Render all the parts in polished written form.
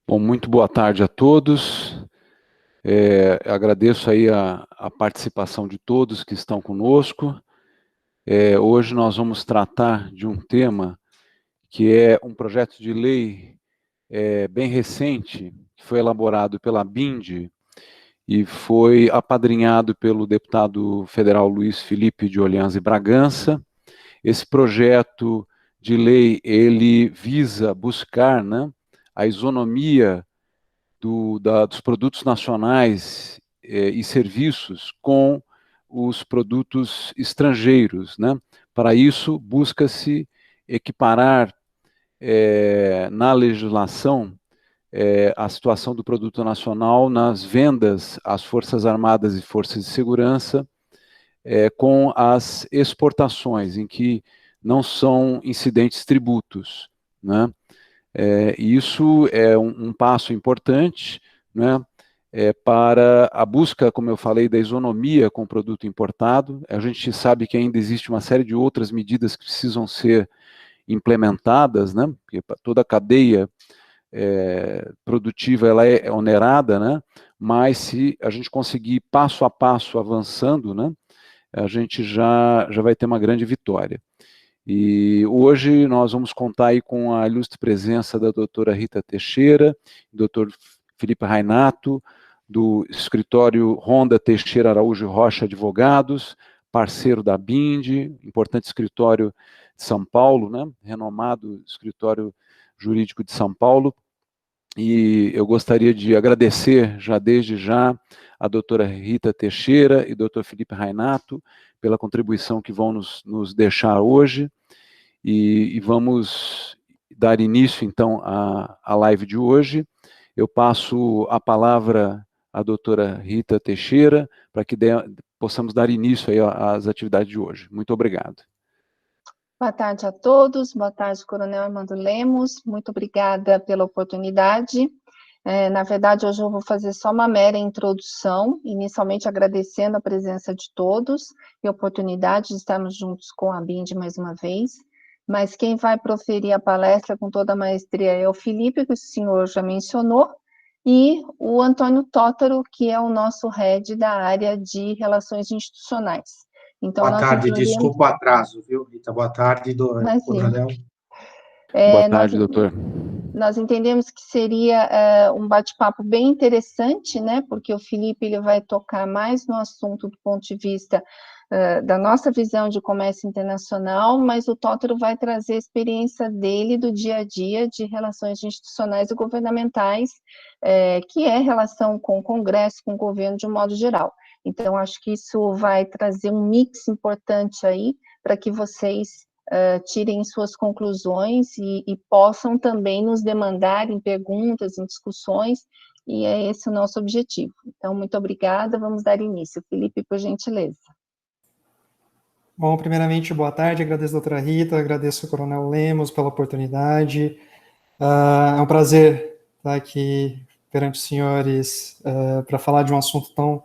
Bom, muito boa tarde a todos. Agradeço aí a participação de todos que estão conosco. Hoje nós vamos tratar de um tema que é um projeto de lei bem recente, que foi elaborado pela BIND e foi apadrinhado pelo deputado federal Luiz Felipe de Orleans e Bragança. Esse projeto de lei, ele visa buscar, né, a isonomia dos produtos nacionais e serviços com os produtos estrangeiros, né? Para isso, busca-se equiparar na legislação a situação do produto nacional nas vendas às Forças Armadas e Forças de Segurança com as exportações, em que não são incidentes tributos, né? Isso é um passo importante, né, para a busca, como eu falei, da isonomia com o produto importado. A gente sabe que ainda existe uma série de outras medidas que precisam ser implementadas, né, porque toda a cadeia produtiva ela é onerada, né, mas se a gente conseguir passo a passo avançando, né, a gente já vai ter uma grande vitória. E hoje nós vamos contar aí com a ilustre presença da doutora Rita Teixeira, do doutor Felipe Rainato, do escritório Ronda Teixeira Araújo Rocha Advogados, parceiro da BIND, importante escritório de São Paulo, né, renomado escritório jurídico de São Paulo. E eu gostaria de agradecer já desde já a doutora Rita Teixeira e doutor Felipe Rainato pela contribuição que vão nos deixar hoje, e vamos dar início, então, à live de hoje. Eu passo a palavra à doutora Rita Teixeira, para que possamos dar início aí às atividades de hoje. Muito obrigado. Boa tarde a todos, boa tarde, Coronel Armando Lemos, muito obrigada pela oportunidade. Na verdade, hoje eu vou fazer só uma mera introdução, inicialmente agradecendo a presença de todos e a oportunidade de estarmos juntos com a BIND mais uma vez, mas quem vai proferir a palestra com toda a maestria é o Felipe, que o senhor já mencionou, e o Antônio Tótaro, que é o nosso head da área de Relações Institucionais. Então, boa tarde, desculpa o atraso, viu, Rita? Boa tarde, Coronel. Boa tarde, doutor. Nós entendemos que seria um bate-papo bem interessante, né, porque o Felipe ele vai tocar mais no assunto do ponto de vista da nossa visão de comércio internacional, mas o Tótaro vai trazer a experiência dele do dia a dia de relações institucionais e governamentais, que é relação com o Congresso, com o governo de um modo geral. Então, acho que isso vai trazer um mix importante aí para que vocês tirem suas conclusões e possam também nos demandar em perguntas, em discussões, e é esse o nosso objetivo. Então, muito obrigada, vamos dar início. Felipe, por gentileza. Bom, primeiramente, boa tarde, agradeço a doutora Rita, agradeço ao Coronel Lemos pela oportunidade. É um prazer estar aqui perante os senhores para falar de um assunto tão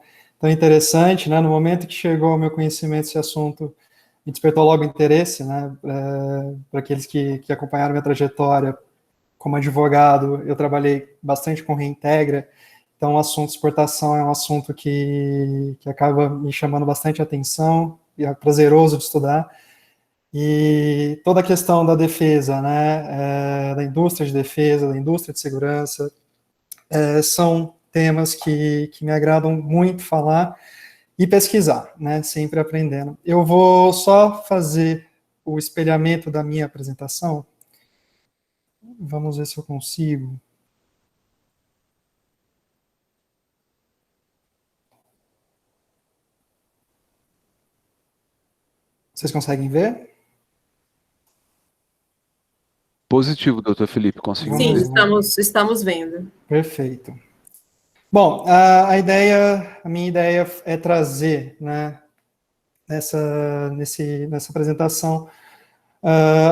interessante, né? No momento que chegou ao meu conhecimento esse assunto, me despertou logo interesse, né? Para aqueles que acompanharam minha trajetória como advogado, eu trabalhei bastante com reintegra, então o assunto de exportação é um assunto que acaba me chamando bastante atenção, e é prazeroso de estudar, e toda a questão da defesa, né, da indústria de defesa, da indústria de segurança, são temas que me agradam muito falar e pesquisar, né, sempre aprendendo. Eu vou só fazer o espelhamento da minha apresentação. Vamos ver se eu consigo. Vocês conseguem ver? Positivo, doutor Felipe, conseguimos. Sim, estamos vendo. Perfeito. Bom, a minha ideia é trazer, né, nessa apresentação,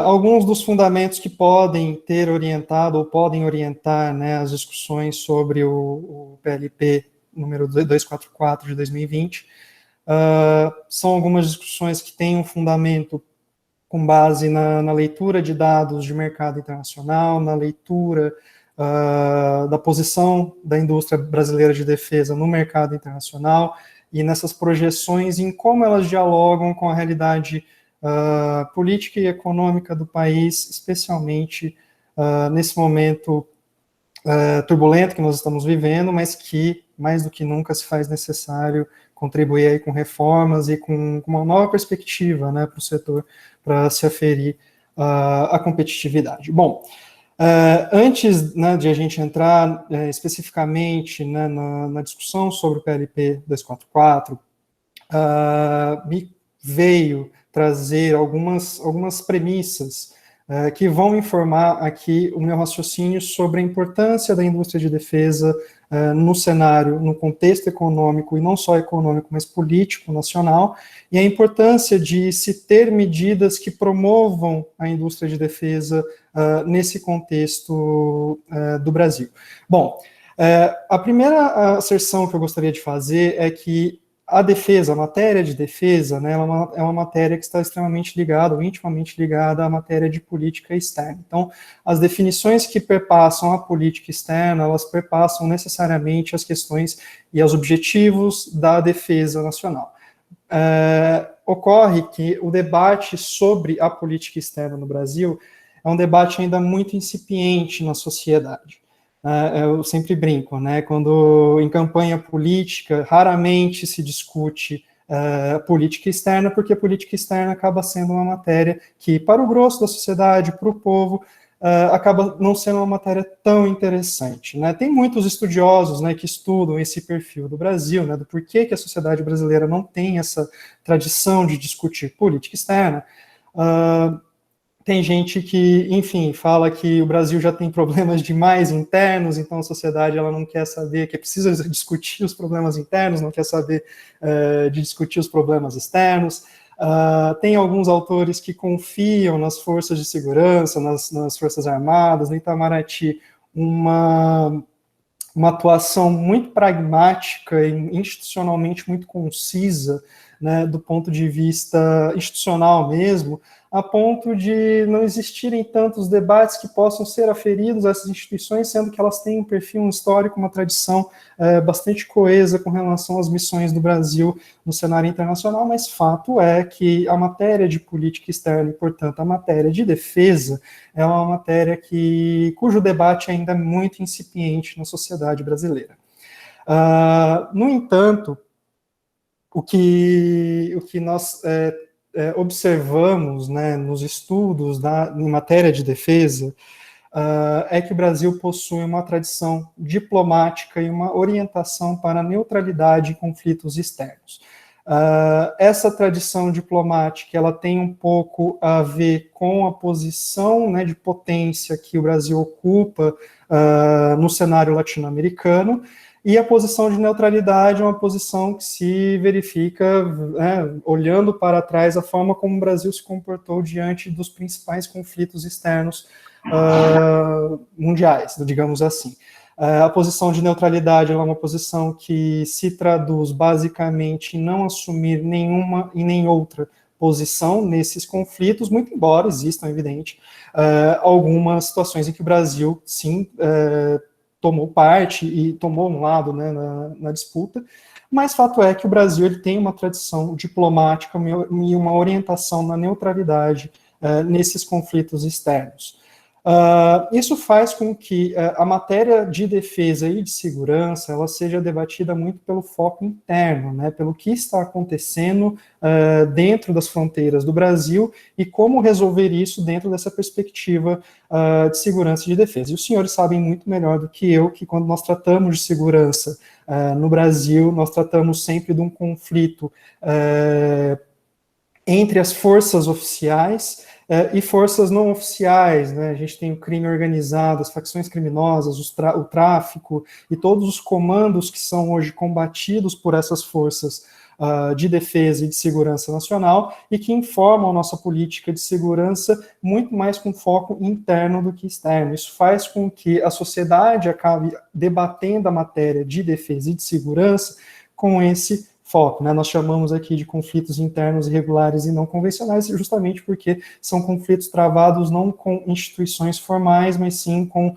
alguns dos fundamentos que podem ter orientado ou podem orientar, né, as discussões sobre o PLP número 244 de 2020. São algumas discussões que têm um fundamento com base na leitura de dados de mercado internacional, na leitura da posição da indústria brasileira de defesa no mercado internacional e nessas projeções em como elas dialogam com a realidade política e econômica do país, especialmente nesse momento turbulento que nós estamos vivendo, mas que, mais do que nunca, se faz necessário contribuir aí com reformas e com uma nova perspectiva, né, para o setor, para se aferir à competitividade. Bom, antes, né, de a gente entrar especificamente, né, na discussão sobre o PLP 244, me veio trazer algumas premissas que vão informar aqui o meu raciocínio sobre a importância da indústria de defesa no cenário, no contexto econômico, e não só econômico, mas político nacional, e a importância de se ter medidas que promovam a indústria de defesa nesse contexto do Brasil. Bom, a primeira asserção que eu gostaria de fazer é que a defesa, a matéria de defesa, né, ela é uma matéria que está extremamente ligada, ou intimamente ligada à matéria de política externa. Então, as definições que perpassam a política externa, elas perpassam necessariamente as questões e os objetivos da defesa nacional. Ocorre que o debate sobre a política externa no Brasil é um debate ainda muito incipiente na sociedade. Eu sempre brinco, né? Quando em campanha política, raramente se discute política externa, porque a política externa acaba sendo uma matéria que, para o grosso da sociedade, para o povo, acaba não sendo uma matéria tão interessante, né? Tem muitos estudiosos, né, que estudam esse perfil do Brasil, né, do porquê que a sociedade brasileira não tem essa tradição de discutir política externa. Tem gente que, enfim, fala que o Brasil já tem problemas demais internos, então a sociedade ela não quer saber, que precisa discutir os problemas internos, não quer saber de discutir os problemas externos. Tem alguns autores que confiam nas forças de segurança, nas Forças Armadas, no Itamaraty, uma atuação muito pragmática e institucionalmente muito concisa, né, do ponto de vista institucional mesmo, a ponto de não existirem tantos debates que possam ser aferidos a essas instituições, sendo que elas têm um perfil, um histórico, uma tradição bastante coesa com relação às missões do Brasil no cenário internacional, mas fato é que a matéria de política externa e, portanto, a matéria de defesa é uma matéria cujo debate ainda é muito incipiente na sociedade brasileira. No entanto, o que nós observamos, né, nos estudos em matéria de defesa é que o Brasil possui uma tradição diplomática e uma orientação para a neutralidade em conflitos externos. Essa tradição diplomática ela tem um pouco a ver com a posição, né, de potência que o Brasil ocupa no cenário latino-americano, e a posição de neutralidade é uma posição que se verifica, olhando para trás, a forma como o Brasil se comportou diante dos principais conflitos externos mundiais, digamos assim. A posição de neutralidade é uma posição que se traduz basicamente em não assumir nenhuma e nem outra posição nesses conflitos, muito embora existam, evidente, algumas situações em que o Brasil, sim, tomou parte e tomou um lado, né, na disputa, mas fato é que o Brasil ele tem uma tradição diplomática e uma orientação na neutralidade nesses conflitos externos. Isso faz com que a matéria de defesa e de segurança ela seja debatida muito pelo foco interno, né, pelo que está acontecendo dentro das fronteiras do Brasil e como resolver isso dentro dessa perspectiva de segurança e de defesa. E os senhores sabem muito melhor do que eu que quando nós tratamos de segurança no Brasil, nós tratamos sempre de um conflito entre as forças oficiais e forças não oficiais, né? A gente tem o crime organizado, as facções criminosas, o tráfico e todos os comandos que são hoje combatidos por essas forças de defesa e de segurança nacional e que informam a nossa política de segurança muito mais com foco interno do que externo. Isso faz com que a sociedade acabe debatendo a matéria de defesa e de segurança com esse foco, né? Nós chamamos aqui de conflitos internos irregulares e não convencionais, justamente porque são conflitos travados não com instituições formais, mas sim com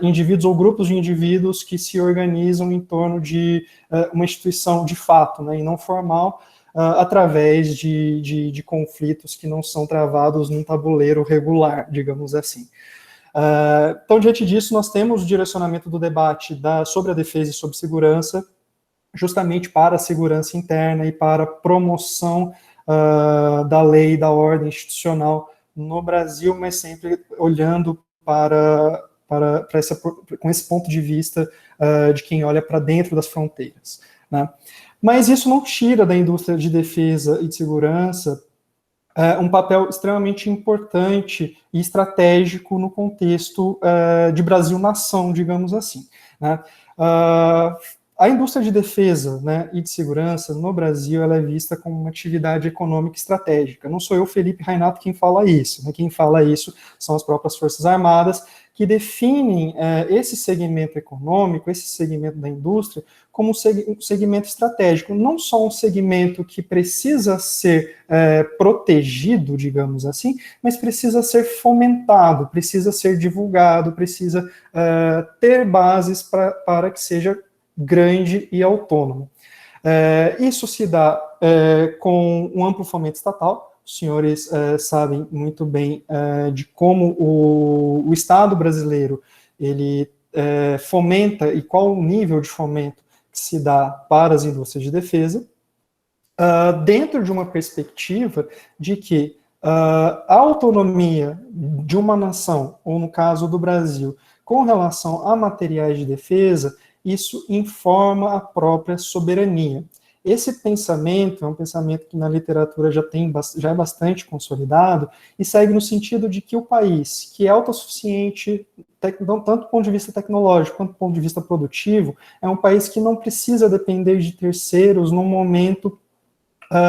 indivíduos ou grupos de indivíduos que se organizam em torno de uma instituição de fato, né, e não formal, através de conflitos que não são travados num tabuleiro regular, digamos assim. Então, diante disso, nós temos o direcionamento do debate sobre a defesa e sobre segurança, justamente para a segurança interna e para a promoção da lei e da ordem institucional no Brasil, mas sempre olhando com esse ponto de vista de quem olha para dentro das fronteiras, né? Mas isso não tira da indústria de defesa e de segurança um papel extremamente importante e estratégico no contexto de Brasil-nação, digamos assim, né? A indústria de defesa, né, e de segurança no Brasil ela é vista como uma atividade econômica estratégica. Não sou eu, Felipe Rainato, quem fala isso, né? Quem fala isso são as próprias Forças Armadas, que definem esse segmento econômico, esse segmento da indústria, como um segmento estratégico. Não só um segmento que precisa ser protegido, digamos assim, mas precisa ser fomentado, precisa ser divulgado, precisa ter bases para que seja grande e autônomo. Isso se dá com um amplo fomento estatal. Os senhores sabem muito bem de como o Estado brasileiro ele fomenta e qual o nível de fomento que se dá para as indústrias de defesa, dentro de uma perspectiva de que a autonomia de uma nação, ou no caso do Brasil, com relação a materiais de defesa, isso informa a própria soberania. Esse pensamento é um pensamento que na literatura já é bastante consolidado e segue no sentido de que o país que é autossuficiente, tanto do ponto de vista tecnológico quanto do ponto de vista produtivo, é um país que não precisa depender de terceiros num momento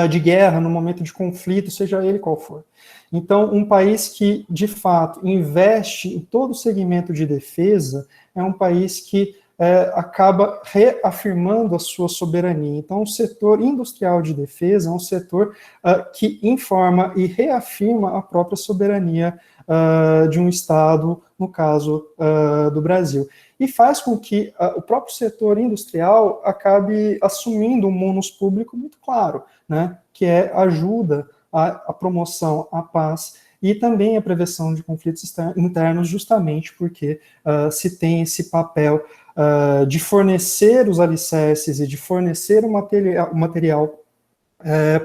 de guerra, no momento de conflito, seja ele qual for. Então, um país que, de fato, investe em todo o segmento de defesa é um país que acaba reafirmando a sua soberania. Então, o setor industrial de defesa é um setor que informa e reafirma a própria soberania de um Estado, no caso do Brasil. E faz com que o próprio setor industrial acabe assumindo um munus público muito claro, né, que é ajuda à promoção à paz e também a prevenção de conflitos internos, justamente porque se tem esse papel de fornecer os alicerces e de fornecer o material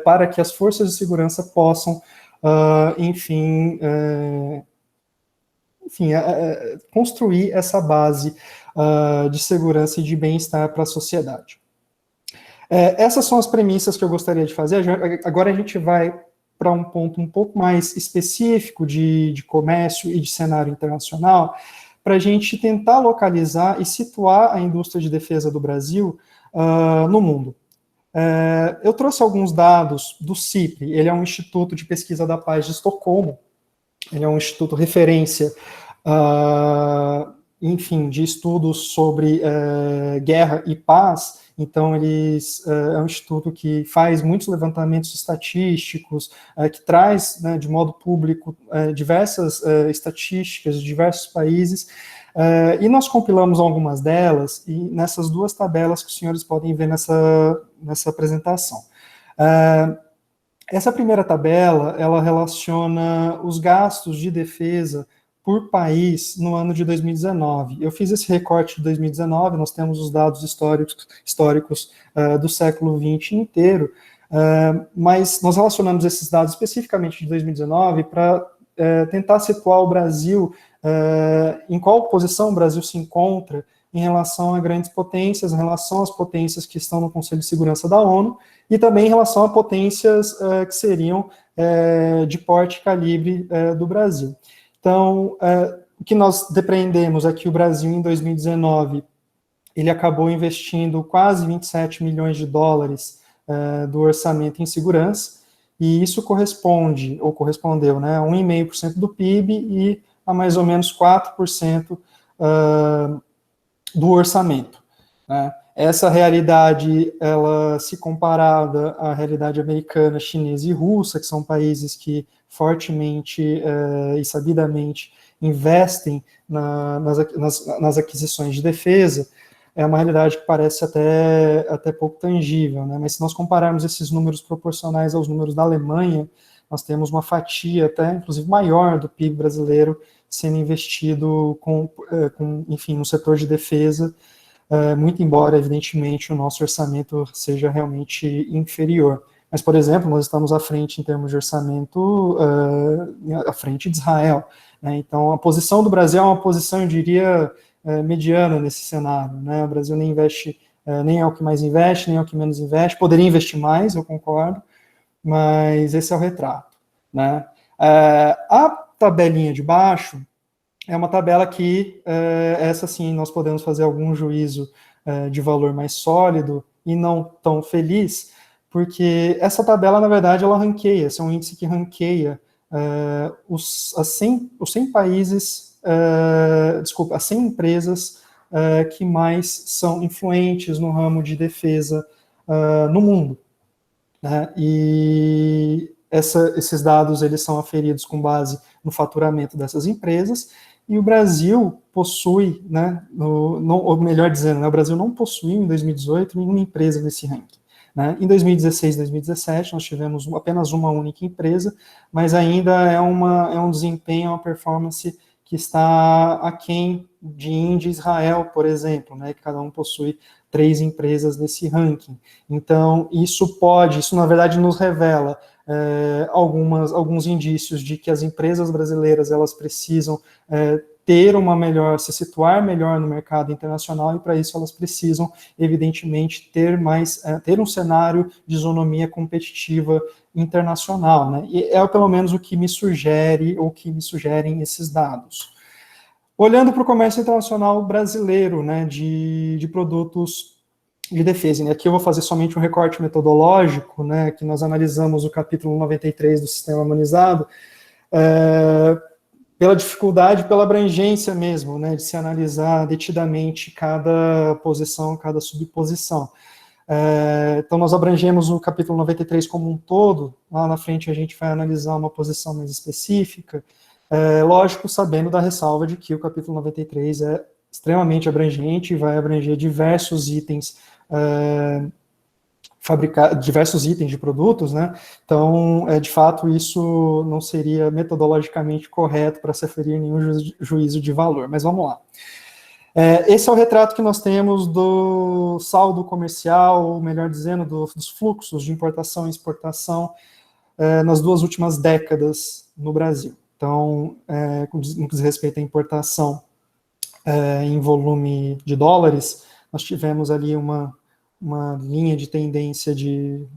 para que as forças de segurança possam, construir essa base de segurança e de bem-estar para a sociedade. Essas são as premissas que eu gostaria de fazer. Agora a gente vai para um ponto um pouco mais específico de comércio e de cenário internacional, para a gente tentar localizar e situar a indústria de defesa do Brasil no mundo. Eu trouxe alguns dados do CIPRE, ele é um Instituto de Pesquisa da Paz de Estocolmo, ele é um instituto referência, de estudos sobre guerra e paz. Então, é um instituto que faz muitos levantamentos estatísticos, que traz, né, de modo público diversas estatísticas de diversos países, e nós compilamos algumas delas, e nessas duas tabelas que os senhores podem ver nessa apresentação. Essa primeira tabela, ela relaciona os gastos de defesa por país no ano de 2019. Eu fiz esse recorte de 2019, nós temos os dados históricos do século XX inteiro, mas nós relacionamos esses dados especificamente de 2019 para tentar situar o Brasil, em qual posição o Brasil se encontra em relação a grandes potências, em relação às potências que estão no Conselho de Segurança da ONU, e também em relação a potências que seriam de porte e calibre do Brasil. Então, o que nós depreendemos é que o Brasil, em 2019, ele acabou investindo quase 27 milhões de dólares do orçamento em segurança, e isso corresponde, ou correspondeu, né, a 1,5% do PIB e a mais ou menos 4% do orçamento, né? Essa realidade, ela, se comparada à realidade americana, chinesa e russa, que são países que fortemente e sabidamente investem nas aquisições de defesa, é uma realidade que parece até pouco tangível, né? Mas se nós compararmos esses números proporcionais aos números da Alemanha, nós temos uma fatia até, inclusive, maior do PIB brasileiro sendo investido enfim, no setor de defesa, muito embora, evidentemente, o nosso orçamento seja realmente inferior. Mas, por exemplo, nós estamos à frente, em termos de orçamento, à frente de Israel, né? Então, a posição do Brasil é uma posição, eu diria, mediana nesse cenário, né? O Brasil nem investe, nem é o que mais investe, nem é o que menos investe, poderia investir mais, eu concordo, mas esse é o retrato, né? A tabelinha de baixo é uma tabela que, essa sim, nós podemos fazer algum juízo de valor mais sólido e não tão feliz, porque essa tabela, na verdade, ela ranqueia, esse é um índice que ranqueia os 100 países, as 100 empresas que mais são influentes no ramo de defesa no mundo, né? E esses dados, eles são aferidos com base no faturamento dessas empresas, e o Brasil possui, né, ou melhor dizendo, né, o Brasil não possuiu em 2018 nenhuma empresa nesse ranking, né? Em 2016 e 2017 nós tivemos apenas uma única empresa, mas ainda é um desempenho, uma performance que está aquém de Índia e Israel, por exemplo, né, que cada um possui 3 empresas nesse ranking. Então, isso na verdade nos revela alguns indícios de que as empresas brasileiras, elas precisam se situar melhor no mercado internacional, e para isso elas precisam, evidentemente, ter um cenário de isonomia competitiva internacional, né? E é pelo menos o que me sugere, ou que me sugerem esses dados. Olhando para o comércio internacional brasileiro, né, de produtos de defesa, né? Aqui eu vou fazer somente um recorte metodológico, né, que nós analisamos o capítulo 93 do Sistema Harmonizado, pela dificuldade, pela abrangência mesmo, né, de se analisar detidamente cada posição, cada subposição. Então, nós abrangemos o capítulo 93 como um todo, lá na frente a gente vai analisar uma posição mais específica, lógico, sabendo da ressalva de que o capítulo 93 é extremamente abrangente e vai abranger diversos itens diversos itens de produtos, né? Então, de fato, isso não seria metodologicamente correto para se aferir nenhum juízo de valor, mas vamos lá. Esse é o retrato que nós temos do saldo comercial, ou melhor dizendo, dos fluxos de importação e exportação nas 2 últimas décadas no Brasil. Então, no que diz respeito à importação em volume de dólares, nós tivemos ali uma linha de tendência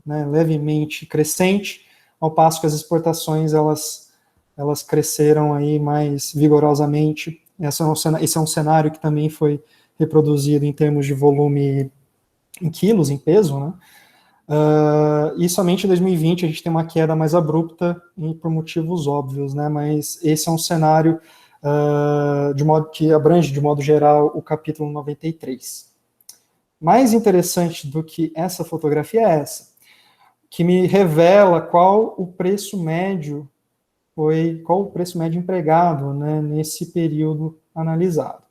levemente crescente, ao passo que as exportações elas cresceram aí mais vigorosamente. Esse é um cenário que também foi reproduzido em termos de volume em quilos, em peso, né? E somente em 2020 a gente tem uma queda mais abrupta, por motivos óbvios, né? Mas esse é um cenário de modo que abrange, de modo geral, o capítulo 93. Mais interessante do que essa fotografia é essa, que me revela qual o preço médio empregado, né, nesse período analisado.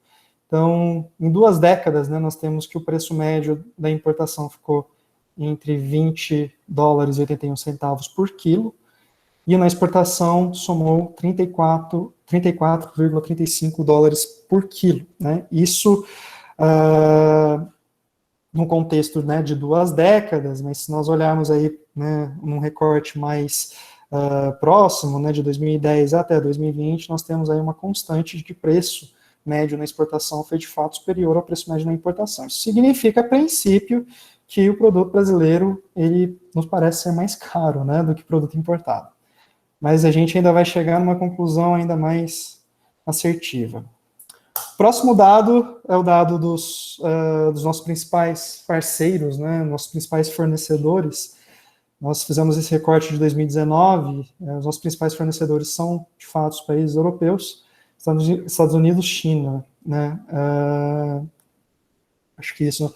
Então, em 2 décadas, né, nós temos que o preço médio da importação ficou entre $20,81 por quilo, e na exportação somou 34,35 dólares por quilo, né? Isso num contexto, né, de 2 décadas, mas se nós olharmos aí, né, num recorte mais próximo, né, de 2010 até 2020, nós temos aí uma constante de preço médio na exportação foi de fato superior ao preço médio na importação. Isso significa, a princípio, que o produto brasileiro, ele nos parece ser mais caro, né, do que o produto importado. Mas a gente ainda vai chegar numa conclusão ainda mais assertiva. Próximo dado é o dado dos nossos principais parceiros, né, nossos principais fornecedores. Nós fizemos esse recorte de 2019, os nossos principais fornecedores são, de fato, os países europeus, Estados Unidos, China, né, acho que isso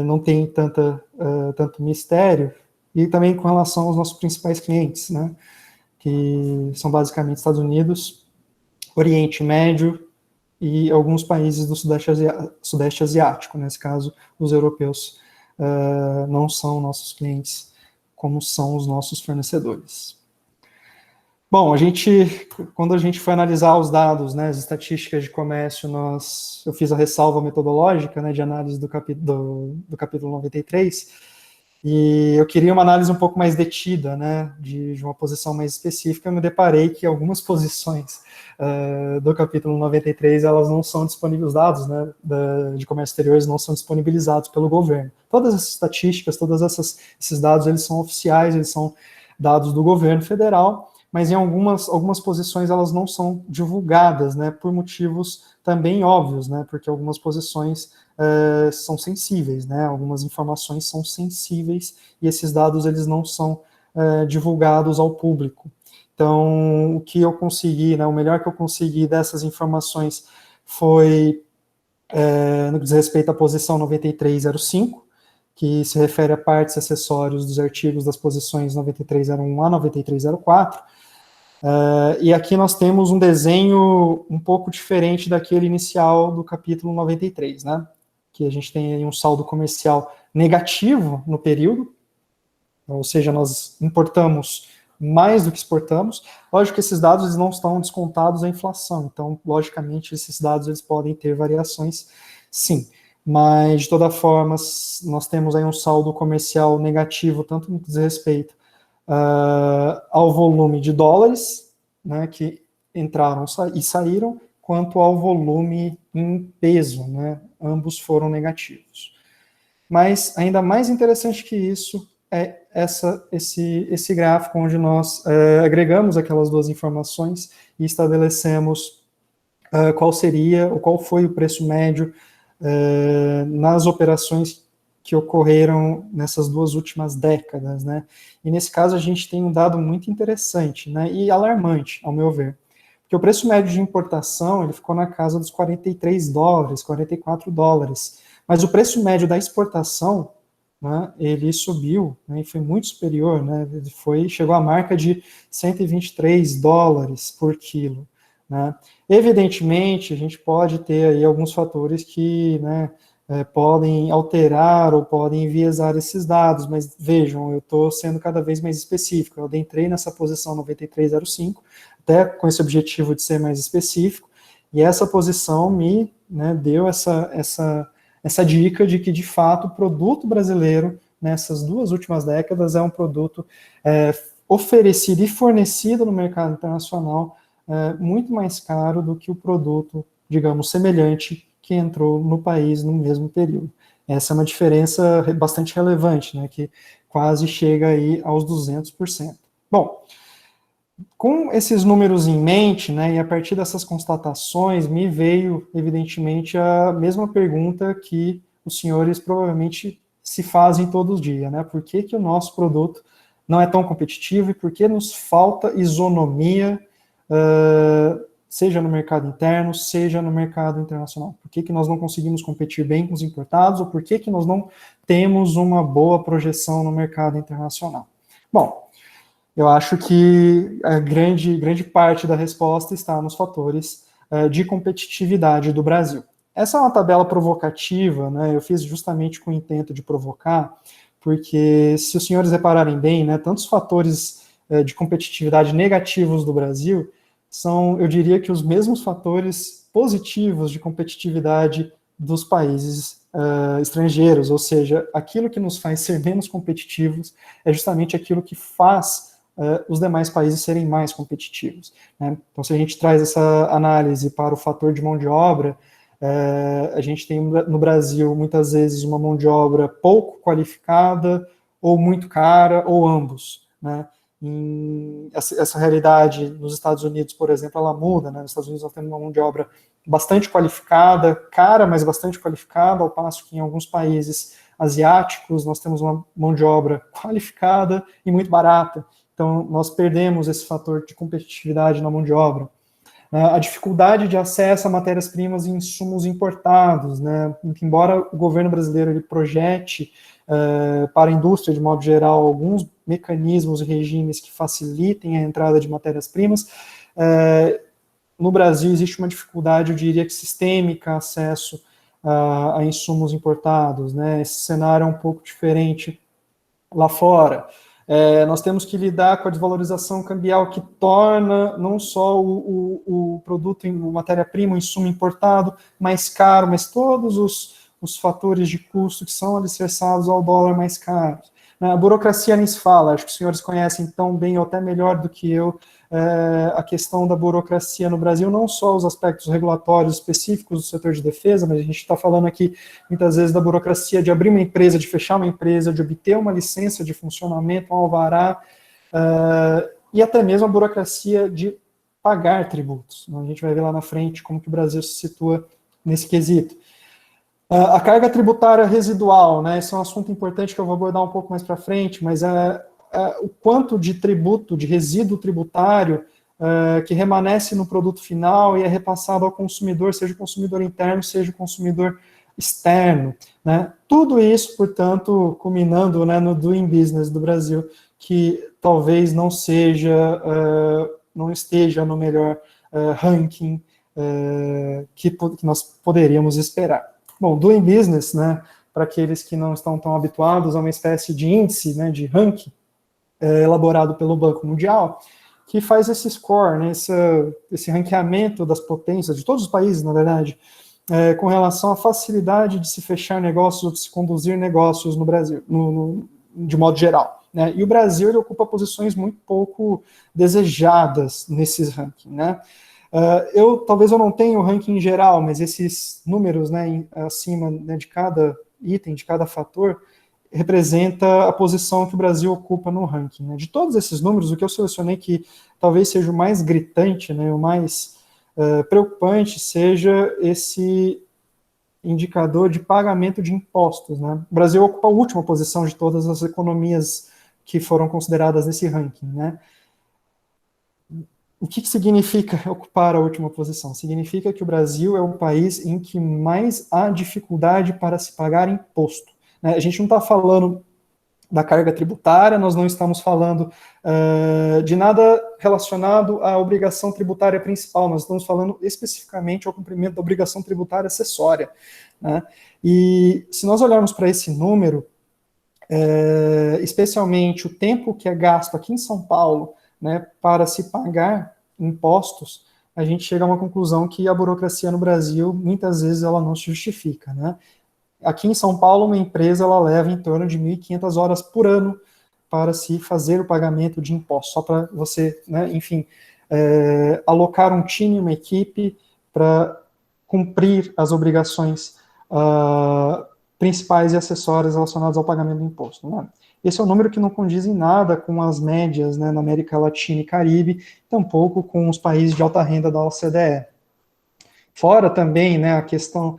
não tem tanto mistério, e também com relação aos nossos principais clientes, né, que são basicamente Estados Unidos, Oriente Médio e alguns países do Sudeste Asiático. Nesse caso, os europeus não são nossos clientes, como são os nossos fornecedores. Bom, quando a gente foi analisar os dados, né, as estatísticas de comércio, eu fiz a ressalva metodológica, né, de análise do capítulo 93, e eu queria uma análise um pouco mais detida, né, de uma posição mais específica. Eu me deparei que algumas posições do capítulo 93, elas não são disponíveis, os dados, né, de comércio exterior não são disponibilizados pelo governo. Todas essas estatísticas, esses dados, eles são oficiais, eles são dados do governo federal, mas em algumas posições elas não são divulgadas, né, por motivos também óbvios, né, porque algumas posições são sensíveis, né, algumas informações são sensíveis e esses dados eles não são divulgados ao público. Então, o que eu consegui, né, o melhor que eu consegui dessas informações foi no que diz respeito à posição 9305, que se refere a partes e acessórios dos artigos das posições 9301 a 9304, e aqui nós temos um desenho um pouco diferente daquele inicial do capítulo 93, né? Que a gente tem aí um saldo comercial negativo no período, ou seja, nós importamos mais do que exportamos. Lógico que esses dados eles não estão descontados à inflação, então, logicamente, esses dados eles podem ter variações, sim. Mas, de toda forma, nós temos aí um saldo comercial negativo, tanto no que diz respeito ao volume de dólares, né, que entraram e saíram, quanto ao volume em peso, né, ambos foram negativos. Mas, ainda mais interessante que isso, é esse gráfico onde nós agregamos aquelas duas informações e estabelecemos qual foi o preço médio nas operações que ocorreram nessas 2 últimas décadas, né? E nesse caso a gente tem um dado muito interessante, né, e alarmante, ao meu ver, porque o preço médio de importação ele ficou na casa dos 43 dólares, 44 dólares, mas o preço médio da exportação, né, ele subiu, né, e foi muito superior, né, chegou à marca de 123 dólares por quilo, né. Evidentemente, a gente pode ter aí alguns fatores que, né, podem alterar ou podem enviesar esses dados, mas vejam, eu estou sendo cada vez mais específico, eu adentrei nessa posição 9305, até com esse objetivo de ser mais específico, e essa posição me, né, deu essa dica de que, de fato, o produto brasileiro, nessas 2 últimas décadas, é um produto oferecido e fornecido no mercado internacional muito mais caro do que o produto, digamos, semelhante que entrou no país no mesmo período. Essa é uma diferença bastante relevante, né, que quase chega aí aos 200%. Bom, com esses números em mente, né, e a partir dessas constatações, me veio, evidentemente, a mesma pergunta que os senhores provavelmente se fazem todos os dias, né, por que o nosso produto não é tão competitivo e por que nos falta isonomia, seja no mercado interno, seja no mercado internacional? Por que nós não conseguimos competir bem com os importados, ou por que nós não temos uma boa projeção no mercado internacional? Bom, eu acho que a grande parte da resposta está nos fatores de competitividade do Brasil. Essa é uma tabela provocativa, né, eu fiz justamente com o intento de provocar, porque se os senhores repararem bem, né, tantos fatores de competitividade negativos do Brasil são, eu diria que, os mesmos fatores positivos de competitividade dos países estrangeiros, ou seja, aquilo que nos faz ser menos competitivos é justamente aquilo que faz os demais países serem mais competitivos, né? Então, se a gente traz essa análise para o fator de mão de obra, a gente tem no Brasil, muitas vezes, uma mão de obra pouco qualificada, ou muito cara, ou ambos, né? Essa realidade nos Estados Unidos, por exemplo, ela muda, né? Nos Estados Unidos nós temos uma mão de obra bastante qualificada, cara, mas bastante qualificada, ao passo que em alguns países asiáticos nós temos uma mão de obra qualificada e muito barata. Então, nós perdemos esse fator de competitividade na mão de obra. A dificuldade de acesso a matérias-primas e insumos importados, né? Embora o governo brasileiro ele projete para a indústria, de modo geral, alguns mecanismos e regimes que facilitem a entrada de matérias-primas, no Brasil existe uma dificuldade, eu diria que sistêmica, acesso a insumos importados, né? Esse cenário é um pouco diferente lá fora. Nós temos que lidar com a desvalorização cambial que torna não só o produto, matéria-prima, o insumo importado mais caro, mas todos os fatores de custo que são alicerçados ao dólar mais caros. A burocracia nem se fala, acho que os senhores conhecem tão bem ou até melhor do que eu a questão da burocracia no Brasil, não só os aspectos regulatórios específicos do setor de defesa, mas a gente está falando aqui muitas vezes da burocracia de abrir uma empresa, de fechar uma empresa, de obter uma licença de funcionamento, um alvará, e até mesmo a burocracia de pagar tributos. A gente vai ver lá na frente como que o Brasil se situa nesse quesito. A carga tributária residual, né, esse é um assunto importante que eu vou abordar um pouco mais para frente, mas o quanto de tributo, de resíduo tributário que remanesce no produto final e é repassado ao consumidor, seja o consumidor interno, seja o consumidor externo, né? Tudo isso, portanto, culminando, né, no Doing Business do Brasil, que talvez não esteja no melhor ranking que nós poderíamos esperar. Bom, Doing Business, né, para aqueles que não estão tão habituados, é uma espécie de índice, né, de ranking, elaborado pelo Banco Mundial, que faz esse score, né, esse ranqueamento das potências, de todos os países, na verdade, com relação à facilidade de se fechar negócios ou de se conduzir negócios no Brasil, de modo geral, né? E o Brasil ele ocupa posições muito pouco desejadas nesses rankings, né? Talvez eu não tenha o ranking geral, mas esses números, né, acima, né, de cada item, de cada fator, representa a posição que o Brasil ocupa no ranking, né? De todos esses números, o que eu selecionei que talvez seja o mais gritante, né, o mais preocupante, seja esse indicador de pagamento de impostos, né? O Brasil ocupa a última posição de todas as economias que foram consideradas nesse ranking, né? O que significa ocupar a última posição? Significa que o Brasil é o país em que mais há dificuldade para se pagar imposto. A gente não está falando da carga tributária, nós não estamos falando de nada relacionado à obrigação tributária principal, nós estamos falando especificamente ao cumprimento da obrigação tributária acessória, né? E se nós olharmos para esse número, especialmente o tempo que é gasto aqui em São Paulo, né, para se pagar impostos, a gente chega a uma conclusão que a burocracia no Brasil, muitas vezes, ela não se justifica, né? Aqui em São Paulo, uma empresa ela leva em torno de 1.500 horas por ano para se fazer o pagamento de impostos, só para você, né, enfim, alocar um time, uma equipe para cumprir as obrigações principais e acessórias relacionadas ao pagamento do imposto, né? Esse é um número que não condiz em nada com as médias, né, na América Latina e Caribe, tampouco com os países de alta renda da OCDE. Fora também, né, a questão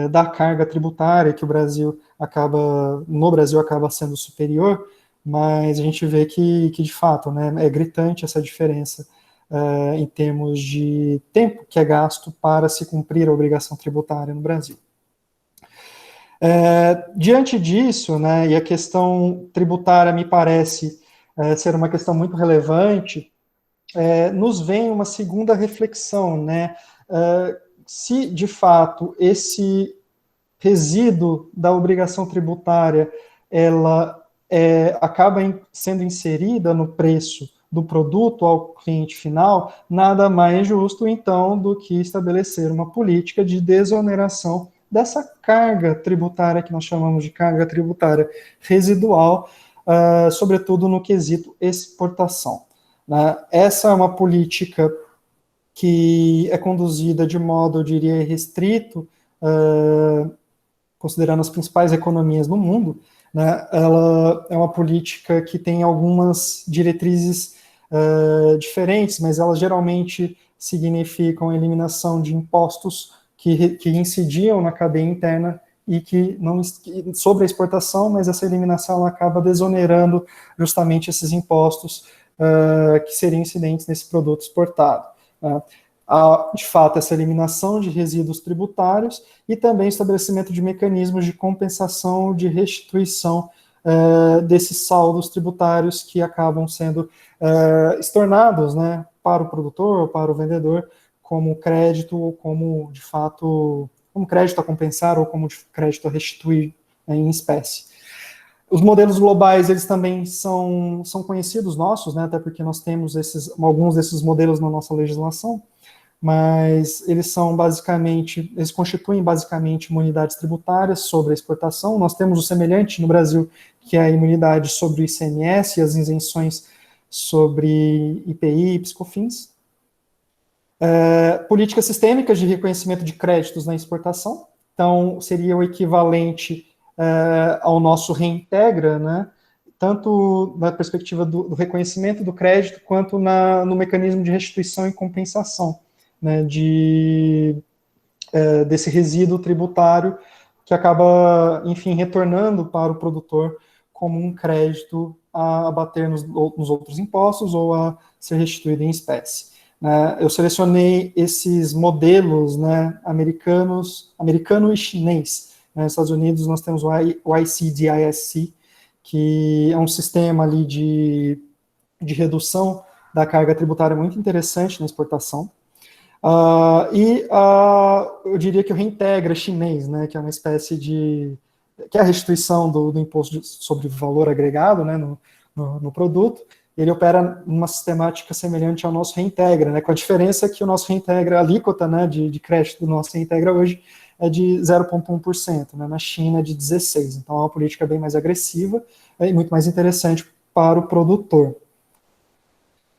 da carga tributária, que no Brasil acaba sendo superior, mas a gente vê que de fato, né, é gritante essa diferença em termos de tempo que é gasto para se cumprir a obrigação tributária no Brasil. Diante disso, né, e a questão tributária me parece ser uma questão muito relevante, nos vem uma segunda reflexão, né, se de fato esse resíduo da obrigação tributária ela acaba sendo inserida no preço do produto ao cliente final, nada mais justo, então, do que estabelecer uma política de desoneração dessa carga tributária, que nós chamamos de carga tributária residual, sobretudo no quesito exportação. Né? Essa é uma política que é conduzida de modo, eu diria, restrito, considerando as principais economias no mundo, né? Ela é uma política que tem algumas diretrizes diferentes, mas elas geralmente significam a eliminação de impostos que incidiam na cadeia interna e que não sobre a exportação, mas essa eliminação ela acaba desonerando justamente esses impostos que seriam incidentes nesse produto exportado. Há, de fato, essa eliminação de resíduos tributários e também estabelecimento de mecanismos de compensação, de restituição desses saldos tributários que acabam sendo estornados, né, para o produtor ou para o vendedor como crédito ou como, de fato, como crédito a compensar ou como crédito a restituir em espécie. Os modelos globais, eles também são conhecidos nossos, né, até porque nós temos alguns desses modelos na nossa legislação, mas eles constituem basicamente imunidades tributárias sobre a exportação. Nós temos o semelhante no Brasil, que é a imunidade sobre o ICMS e as isenções sobre IPI e PiscoFins. Políticas sistêmicas de reconhecimento de créditos na exportação, então seria o equivalente ao nosso Reintegra, né, tanto na perspectiva do reconhecimento do crédito, quanto no mecanismo de restituição e compensação, né, desse resíduo tributário que acaba, enfim, retornando para o produtor como um crédito a abater nos outros impostos ou a ser restituído em espécie. Eu selecionei esses modelos, né, americano e chinês. Nos Estados Unidos nós temos o ICDISC, que é um sistema ali de redução da carga tributária muito interessante na exportação. Eu diria que o Reintegra chinês, né, que é uma espécie que é a restituição do imposto sobre valor agregado, né, no produto. Ele opera numa sistemática semelhante ao nosso Reintegra, né, com a diferença que o nosso Reintegra, a alíquota, né, de crédito do nosso Reintegra hoje é de 0,1%, né, na China é de 16%. Então é uma política bem mais agressiva e muito mais interessante para o produtor.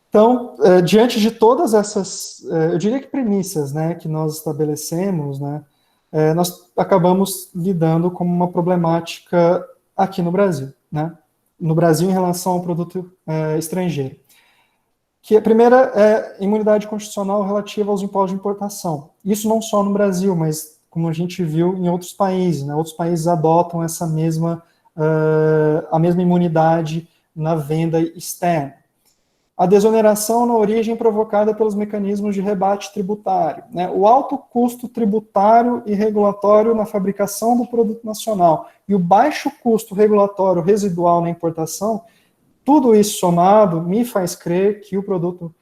Então, diante de todas essas, eu diria que premissas, né, que nós estabelecemos, né, nós acabamos lidando com uma problemática aqui no Brasil, né, no Brasil em relação ao produto estrangeiro. Que a primeira é imunidade constitucional relativa aos impostos de importação. Isso não só no Brasil, mas como a gente viu em outros países, né, outros países adotam essa mesma imunidade na venda externa. A desoneração na origem provocada pelos mecanismos de rebate tributário, né? O alto custo tributário e regulatório na fabricação do produto nacional e o baixo custo regulatório residual na importação, tudo isso somado me faz crer que o produto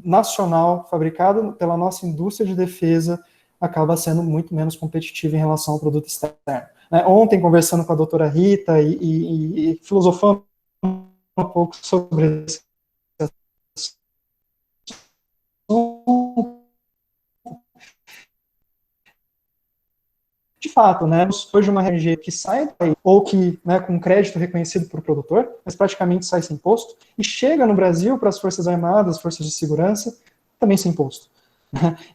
nacional fabricado pela nossa indústria de defesa acaba sendo muito menos competitivo em relação ao produto externo. Ontem, conversando com a doutora Rita e filosofando um pouco sobre esse de fato, né, hoje uma RG que sai ou que, né, com crédito reconhecido por produtor, mas praticamente sai sem imposto, e chega no Brasil para as Forças Armadas, Forças de Segurança, também sem imposto.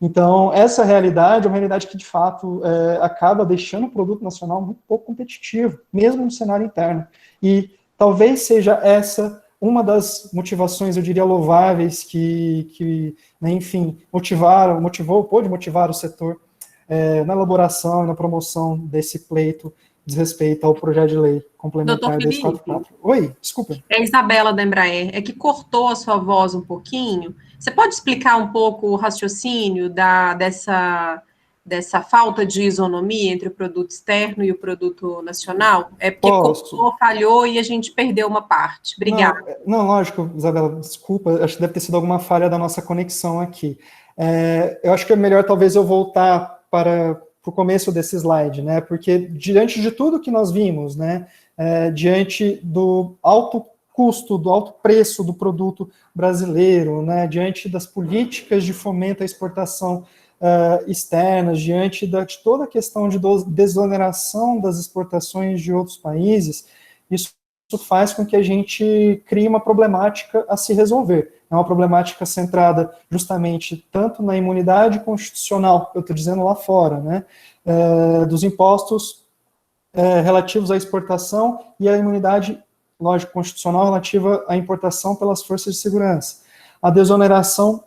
Então, essa realidade é uma realidade que, de fato, acaba deixando o produto nacional muito pouco competitivo, mesmo no cenário interno. E talvez seja essa uma das motivações, eu diria, louváveis que né, enfim, pôde motivar o setor na elaboração e na promoção desse pleito diz respeito ao projeto de lei complementar 244. Oi, desculpa. É a Isabela da Embraer. É que cortou a sua voz um pouquinho. Você pode explicar um pouco o raciocínio dessa falta de isonomia entre o produto externo e o produto nacional? É porque cortou, falhou e a gente perdeu uma parte. Obrigada. Não, lógico, Isabela, desculpa, acho que deve ter sido alguma falha da nossa conexão aqui. Eu acho que é melhor talvez eu voltar para o começo desse slide, né, porque diante de tudo que nós vimos, né, diante do alto custo, do alto preço do produto brasileiro, né, diante das políticas de fomento à exportação externas, diante de toda a questão de desoneração das exportações de outros países, isso faz com que a gente crie uma problemática a se resolver. É uma problemática centrada justamente tanto na imunidade constitucional, eu estou dizendo lá fora, né, dos impostos relativos à exportação e a imunidade, lógico, constitucional relativa à importação pelas forças de segurança, a desoneração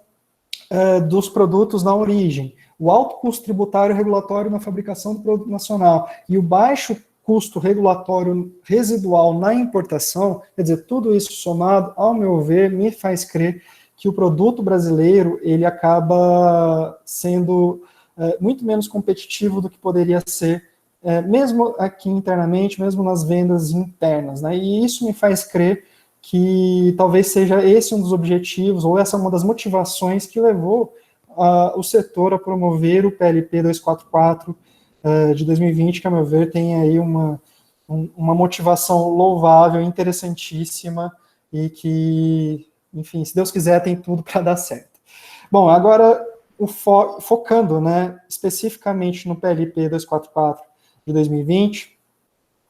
dos produtos na origem, o alto custo tributário e regulatório na fabricação do produto nacional e o baixo custo regulatório residual na importação, quer dizer, tudo isso somado, ao meu ver, me faz crer que o produto brasileiro, ele acaba sendo muito menos competitivo do que poderia ser, mesmo aqui internamente, mesmo nas vendas internas, né? E isso me faz crer que talvez seja esse um dos objetivos, ou essa uma das motivações que levou o setor a promover o PLP 244 de 2020, que, a meu ver, tem aí uma motivação louvável, interessantíssima, e que, enfim, se Deus quiser, tem tudo para dar certo. Bom, agora, focando, né, especificamente no PLP 244 de 2020,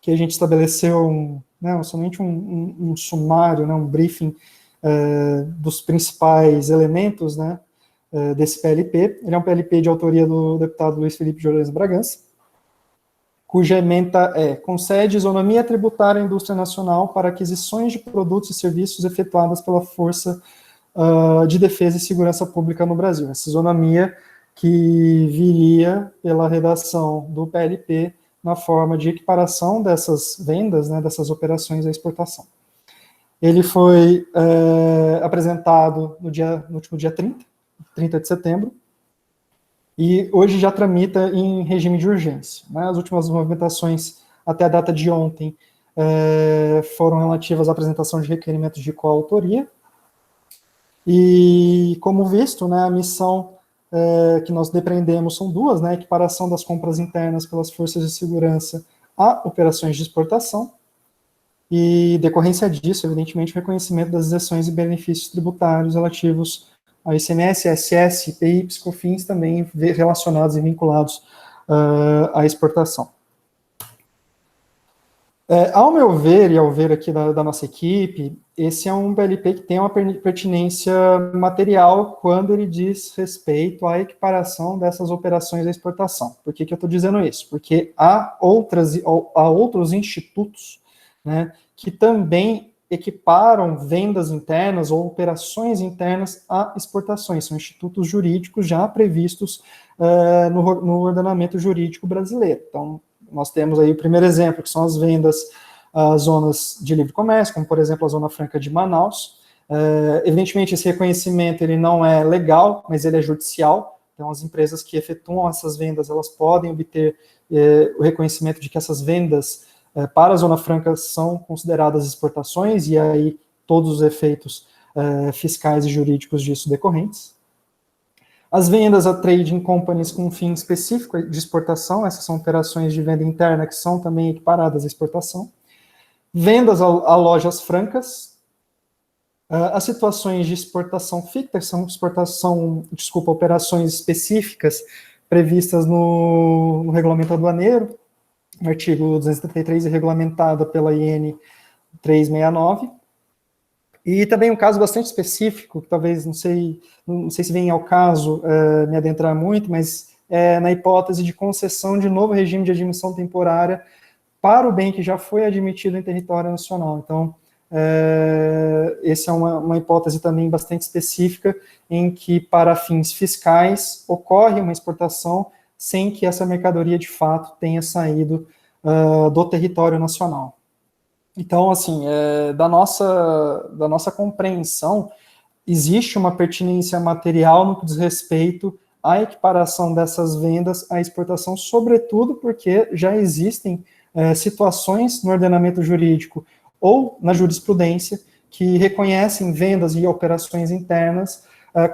que a gente estabeleceu somente um sumário, né, um briefing dos principais elementos, né, desse PLP. Ele é um PLP de autoria do deputado Luiz Felipe de Orleans Bragança, cuja ementa concede isonomia tributária à indústria nacional para aquisições de produtos e serviços efetuadas pela Força de Defesa e Segurança Pública no Brasil. Essa isonomia que viria pela redação do PLP na forma de equiparação dessas vendas, né, dessas operações à exportação. Ele foi apresentado no último dia 30 de setembro, e hoje já tramita em regime de urgência, né? As últimas movimentações até a data de ontem foram relativas à apresentação de requerimentos de coautoria, e, como visto, né, a missão que nós depreendemos são duas, né, equiparação das compras internas pelas forças de segurança a operações de exportação, e, decorrência disso, evidentemente, o reconhecimento das isenções e benefícios tributários relativos ao ICMS, ISS, IPI, PiscoFins, também relacionados e vinculados à exportação. Ao meu ver, e ao ver aqui da nossa equipe, esse é um PLP que tem uma pertinência material quando ele diz respeito à equiparação dessas operações à exportação. Por que eu estou dizendo isso? Porque há outros institutos, né, que também equiparam vendas internas ou operações internas a exportações. São institutos jurídicos já previstos no ordenamento jurídico brasileiro. Então, nós temos aí o primeiro exemplo, que são as vendas às zonas de livre comércio, como, por exemplo, a Zona Franca de Manaus. Evidentemente, esse reconhecimento ele não é legal, mas ele é judicial. Então, as empresas que efetuam essas vendas, elas podem obter o reconhecimento de que essas vendas para a Zona Franca são consideradas exportações, e aí todos os efeitos fiscais e jurídicos disso decorrentes. As vendas a trading companies com fim específico de exportação, essas são operações de venda interna que são também equiparadas à exportação. Vendas a lojas francas. As situações de exportação ficta, que são operações específicas previstas no regulamento aduaneiro, no artigo 273 e regulamentada pela IN 369. E também um caso bastante específico, que talvez, não sei se vem ao caso me adentrar muito, mas na hipótese de concessão de novo regime de admissão temporária para o bem que já foi admitido em território nacional. Então, essa é uma hipótese também bastante específica, em que, para fins fiscais, ocorre uma exportação sem que essa mercadoria, de fato, tenha saído do território nacional. Então, assim, da nossa compreensão, existe uma pertinência material no que diz respeito à equiparação dessas vendas à exportação, sobretudo porque já existem situações no ordenamento jurídico ou na jurisprudência que reconhecem vendas e operações internas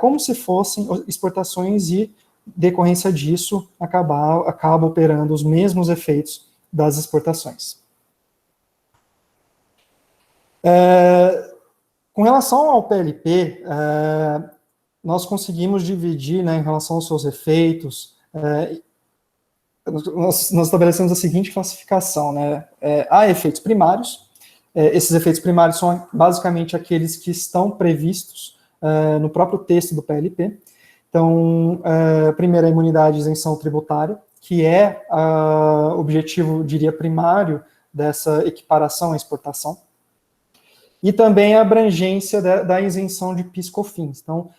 como se fossem exportações, e, decorrência disso, acaba operando os mesmos efeitos das exportações. Com relação ao PLP, nós conseguimos dividir, né, em relação aos seus efeitos, nós estabelecemos a seguinte classificação, né, há efeitos primários, esses efeitos primários são basicamente aqueles que estão previstos no próprio texto do PLP. Então, primeiro, a imunidade e isenção tributária, que é o objetivo, diria, primário dessa equiparação à exportação. E também a abrangência da isenção de PIS/COFINS. Então,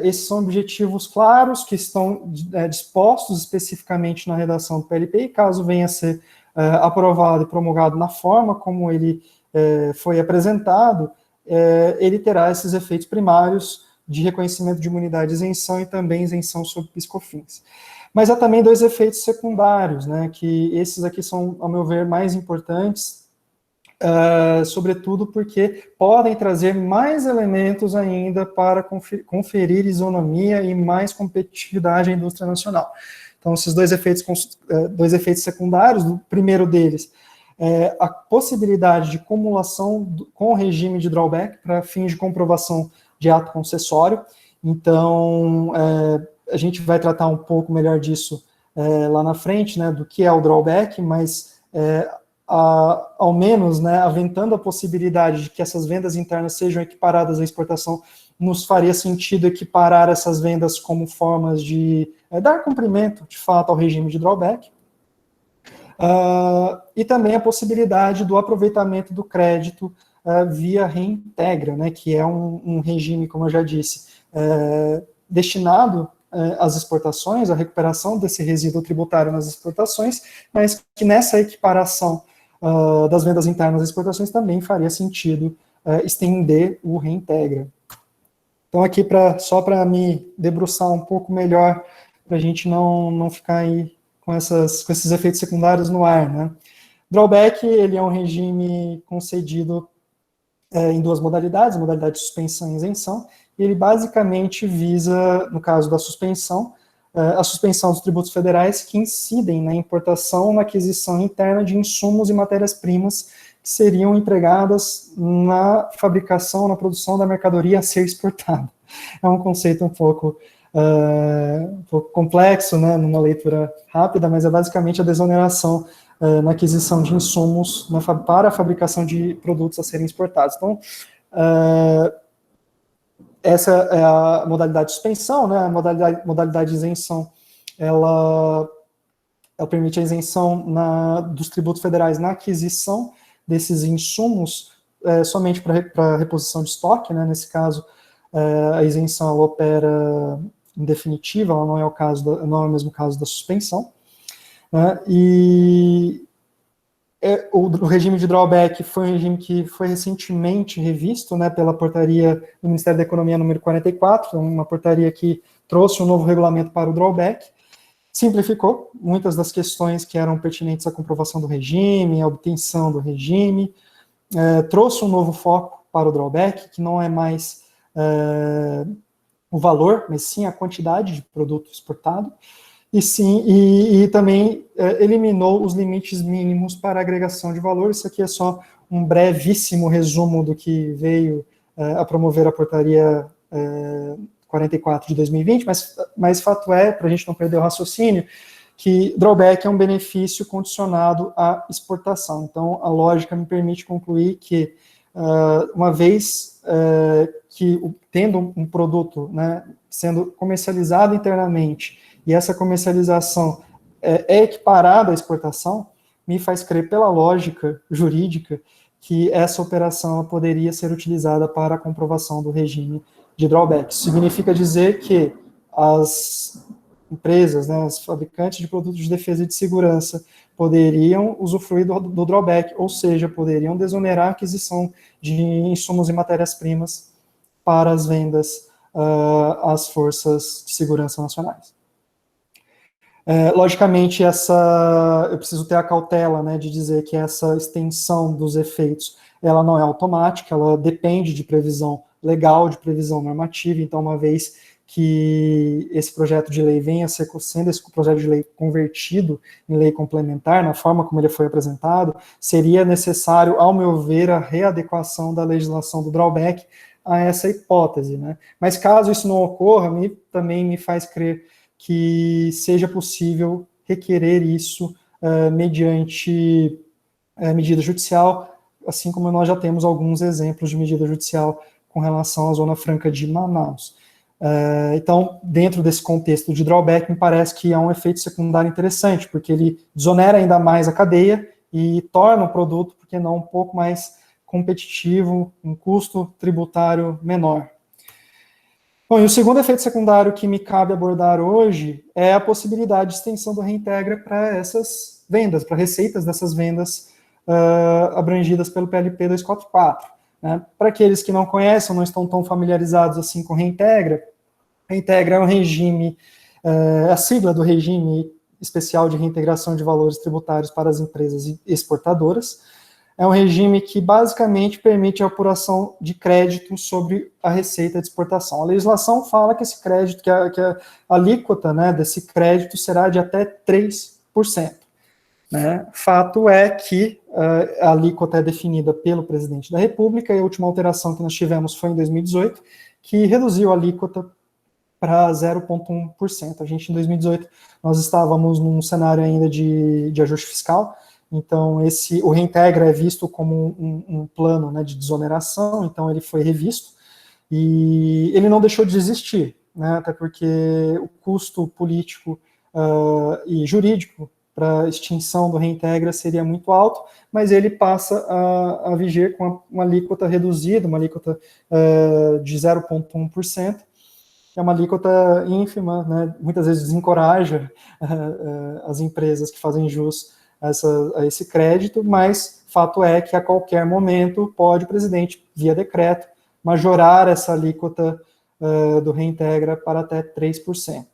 esses são objetivos claros que estão dispostos especificamente na redação do PLP, e caso venha a ser aprovado e promulgado na forma como ele foi apresentado, ele terá esses efeitos primários de reconhecimento de imunidade e isenção, e também isenção sobre PIS/COFINS. Mas há também dois efeitos secundários, né, que esses aqui são, ao meu ver, mais importantes, sobretudo porque podem trazer mais elementos ainda para conferir isonomia e mais competitividade à indústria nacional. Então, esses dois efeitos secundários, o primeiro deles é a possibilidade de cumulação com o regime de drawback para fins de comprovação de ato concessório. Então, a gente vai tratar um pouco melhor disso lá na frente, né, do que é o drawback, mas ao menos, né, aventando a possibilidade de que essas vendas internas sejam equiparadas à exportação, nos faria sentido equiparar essas vendas como formas de dar cumprimento, de fato, ao regime de drawback. E também a possibilidade do aproveitamento do crédito via reintegra, né, que é um regime, como eu já disse, destinado às exportações, à recuperação desse resíduo tributário nas exportações, mas que nessa equiparação das vendas internas às exportações também faria sentido estender o reintegra. Então, aqui, só para me debruçar um pouco melhor, para a gente não ficar aí com esses efeitos secundários no ar, né? Drawback, ele é um regime concedido em duas modalidades, a modalidade de suspensão e isenção, e ele basicamente visa, no caso da suspensão, a suspensão dos tributos federais que incidem na importação ou na aquisição interna de insumos e matérias-primas que seriam empregadas na fabricação, na produção da mercadoria a ser exportada. É um conceito um pouco complexo, né, numa leitura rápida, mas é basicamente a desoneração na aquisição de insumos para a fabricação de produtos a serem exportados. Então, essa é a modalidade de suspensão, né? A modalidade de isenção, ela permite a isenção dos tributos federais na aquisição desses insumos somente para reposição de estoque, né? Nesse caso, a isenção ela opera em definitiva, ela não é o mesmo caso da suspensão, né? E o regime de drawback foi um regime que foi recentemente revisto, né, pela portaria do Ministério da Economia número 44, uma portaria que trouxe um novo regulamento para o drawback, simplificou muitas das questões que eram pertinentes à comprovação do regime, à obtenção do regime, trouxe um novo foco para o drawback, que não é mais o valor, mas sim a quantidade de produto exportado, e também eliminou os limites mínimos para agregação de valor. Isso aqui é só um brevíssimo resumo do que veio a promover a portaria 44 de 2020, mas fato é, para a gente não perder o raciocínio, que drawback é um benefício condicionado à exportação. Então, a lógica me permite concluir que, uma vez que, tendo um produto, né, sendo comercializado internamente, e essa comercialização é equiparada à exportação, me faz crer, pela lógica jurídica, que essa operação poderia ser utilizada para a comprovação do regime de drawback. Isso significa dizer que as empresas, né, os fabricantes de produtos de defesa e de segurança, poderiam usufruir do drawback, ou seja, poderiam desonerar a aquisição de insumos e matérias-primas para as vendas às forças de segurança nacionais. Logicamente, eu preciso ter a cautela, né, de dizer que essa extensão dos efeitos, ela não é automática, ela depende de previsão legal, de previsão normativa. Então, uma vez que esse projeto de lei venha sendo esse projeto de lei convertido em lei complementar, na forma como ele foi apresentado, seria necessário, ao meu ver, a readequação da legislação do drawback a essa hipótese, né? Mas caso isso não ocorra, também me faz crer que seja possível requerer isso mediante medida judicial, assim como nós já temos alguns exemplos de medida judicial com relação à Zona Franca de Manaus. Então, dentro desse contexto de drawback, me parece que é um efeito secundário interessante, porque ele desonera ainda mais a cadeia e torna o produto, por que não, um pouco mais competitivo, um custo tributário menor. Bom, e o segundo efeito secundário que me cabe abordar hoje é a possibilidade de extensão do Reintegra para essas vendas, para receitas dessas vendas abrangidas pelo PLP 244. Né? Para aqueles que não conhecem, não estão tão familiarizados assim com o Reintegra, Reintegra é um regime, a sigla do regime especial de reintegração de valores tributários para as empresas exportadoras. É um regime que basicamente permite a apuração de crédito sobre a receita de exportação. A legislação fala que esse crédito, que a alíquota, né, desse crédito será de até 3%. Né? Fato é que a alíquota é definida pelo presidente da República, e a última alteração que nós tivemos foi em 2018, que reduziu a alíquota para 0,1%. A gente, em 2018, nós estávamos num cenário ainda de ajuste fiscal, então o Reintegra é visto como um plano, né, de desoneração, então ele foi revisto, e ele não deixou de existir, né, até porque o custo político e jurídico para a extinção do Reintegra seria muito alto, mas ele passa a viger com uma alíquota reduzida, uma alíquota de 0,1%, é uma alíquota ínfima, né, muitas vezes desencoraja as empresas que fazem jus a esse crédito, mas fato é que a qualquer momento pode o presidente, via decreto, majorar essa alíquota do Reintegra para até 3%.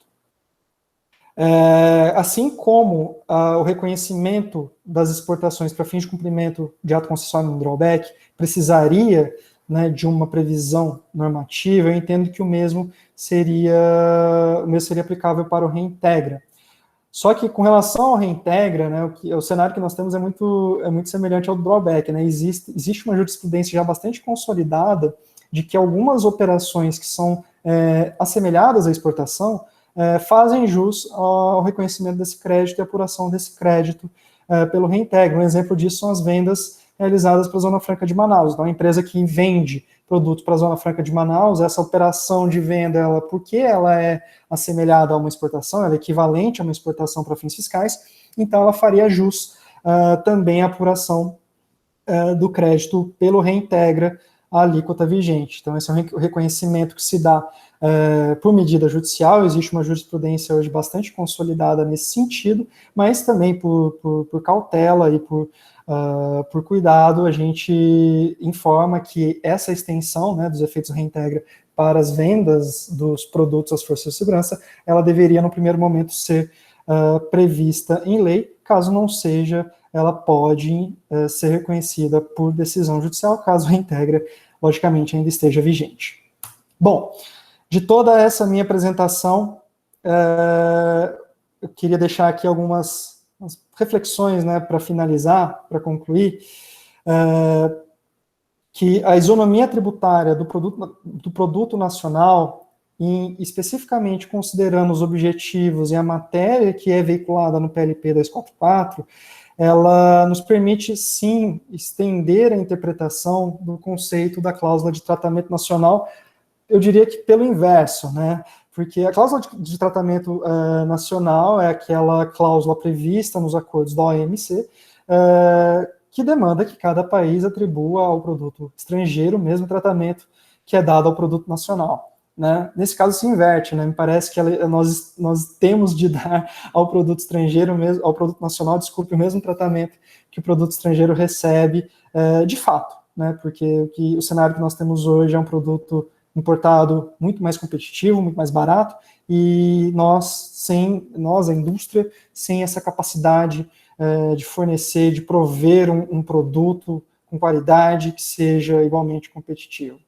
Assim como o reconhecimento das exportações para fins de cumprimento de ato concessório no drawback precisaria, né, de uma previsão normativa, eu entendo que o mesmo seria aplicável para o Reintegra. Só que com relação ao Reintegra, né, o cenário que nós temos é muito semelhante ao do drawback, né? Existe uma jurisprudência já bastante consolidada de que algumas operações que são assemelhadas à exportação fazem jus ao reconhecimento desse crédito e apuração desse crédito pelo Reintegra. Um exemplo disso são as vendas realizadas para a Zona Franca de Manaus. Então, a empresa que vende produtos para a Zona Franca de Manaus, essa operação de venda, porque ela é assemelhada a uma exportação, ela é equivalente a uma exportação para fins fiscais, então ela faria jus também à apuração do crédito pelo Reintegra à alíquota vigente. Então, esse é um reconhecimento que se dá por medida judicial, existe uma jurisprudência hoje bastante consolidada nesse sentido, mas também por cautela e por cuidado, a gente informa que essa extensão, né, dos efeitos Reintegra para as vendas dos produtos às forças de segurança, ela deveria, no primeiro momento, ser prevista em lei. Caso não seja, ela pode ser reconhecida por decisão judicial, caso o Reintegra, logicamente, ainda esteja vigente. Bom, de toda essa minha apresentação, eu queria deixar aqui algumas reflexões, né, para finalizar, para concluir, que a isonomia tributária do produto nacional, especificamente considerando os objetivos e a matéria que é veiculada no PLP 244, ela nos permite, sim, estender a interpretação do conceito da cláusula de tratamento nacional, eu diria que pelo inverso, né? Porque a cláusula de tratamento nacional é aquela cláusula prevista nos acordos da OMC, que demanda que cada país atribua ao produto estrangeiro o mesmo tratamento que é dado ao produto nacional. Né? Nesse caso se inverte, né? Me parece que nós temos de dar ao produto estrangeiro, ao produto nacional, desculpe, o mesmo tratamento que o produto estrangeiro recebe de fato, né? Porque o cenário que nós temos hoje é um produto importado muito mais competitivo, muito mais barato, e nós, a indústria, sem essa capacidade de fornecer, de prover um produto com qualidade que seja igualmente competitivo.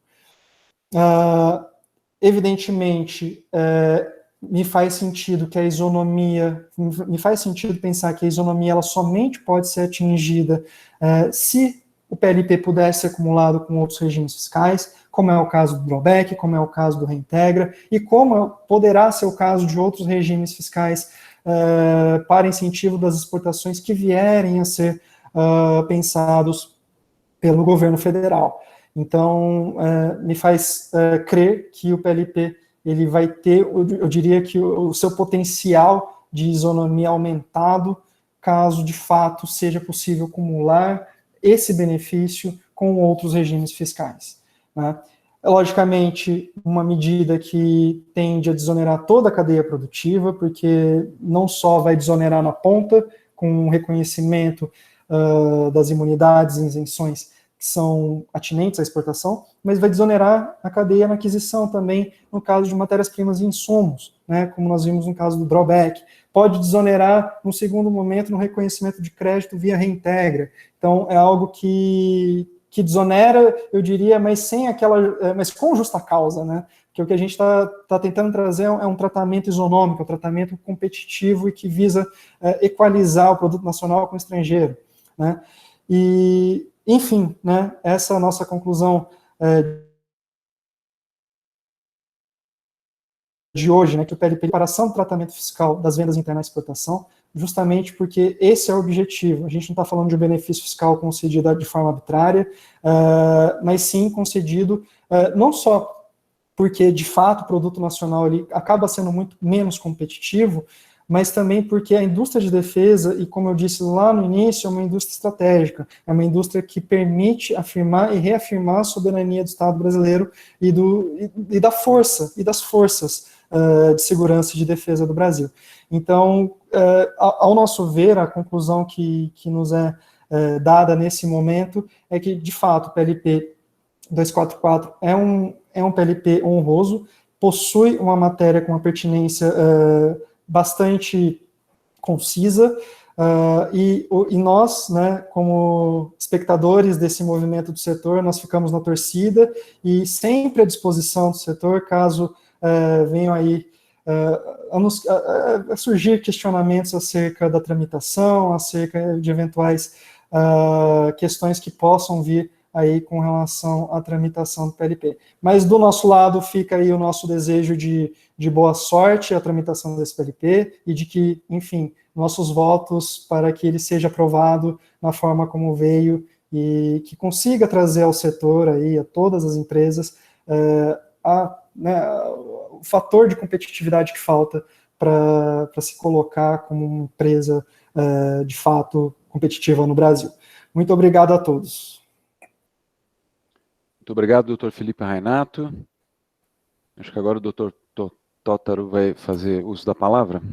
evidentemente, me faz sentido que a isonomia, me faz sentido pensar que a isonomia ela somente pode ser atingida se o PLP puder ser acumulado com outros regimes fiscais, como é o caso do drawback, como é o caso do reintegra, e como poderá ser o caso de outros regimes fiscais para incentivo das exportações que vierem a ser pensados pelo governo federal. Então, me faz crer que o PLP ele vai ter, eu diria que o seu potencial de isonomia aumentado, caso de fato seja possível acumular esse benefício com outros regimes fiscais, né? Logicamente, uma medida que tende a desonerar toda a cadeia produtiva, porque não só vai desonerar na ponta, com o reconhecimento das imunidades e isenções que são atinentes à exportação, mas vai desonerar a cadeia na aquisição também, no caso de matérias-primas e insumos, né, como nós vimos no caso do drawback. Pode desonerar, no segundo momento, no reconhecimento de crédito via reintegra. Então, é algo que desonera, eu diria, mas sem mas com justa causa, né? Porque o que a gente está tentando trazer é um tratamento isonômico, um tratamento competitivo e que visa equalizar o produto nacional com o estrangeiro, né? E, enfim, né, essa é a nossa conclusão de hoje, né, que o PLP é preparação do tratamento fiscal das vendas internas e exportação, justamente porque esse é o objetivo. A gente não está falando de um benefício fiscal concedido de forma arbitrária, mas sim concedido não só porque, de fato, o produto nacional ele acaba sendo muito menos competitivo, mas também porque a indústria de defesa, e como eu disse lá no início, é uma indústria estratégica, é uma indústria que permite afirmar e reafirmar a soberania do Estado brasileiro e da força, e das forças de segurança e de defesa do Brasil. Então, ao nosso ver, a conclusão que nos é dada nesse momento é que, de fato, o PLP 244 é um PLP honroso, possui uma matéria com uma pertinência bastante concisa, e nós, né, como espectadores desse movimento do setor, nós ficamos na torcida e sempre à disposição do setor, caso venham aí a surgir questionamentos acerca da tramitação, acerca de eventuais questões que possam vir aí com relação à tramitação do PLP. Mas do nosso lado fica aí o nosso desejo de boa sorte à tramitação desse PLP e de que, enfim, nossos votos para que ele seja aprovado na forma como veio e que consiga trazer ao setor aí, a todas as empresas, o fator de competitividade que falta para se colocar como uma empresa de fato competitiva no Brasil. Muito obrigado a todos. Muito obrigado, doutor Felipe Rainato. Acho que agora o doutor Totaro vai fazer uso da palavra.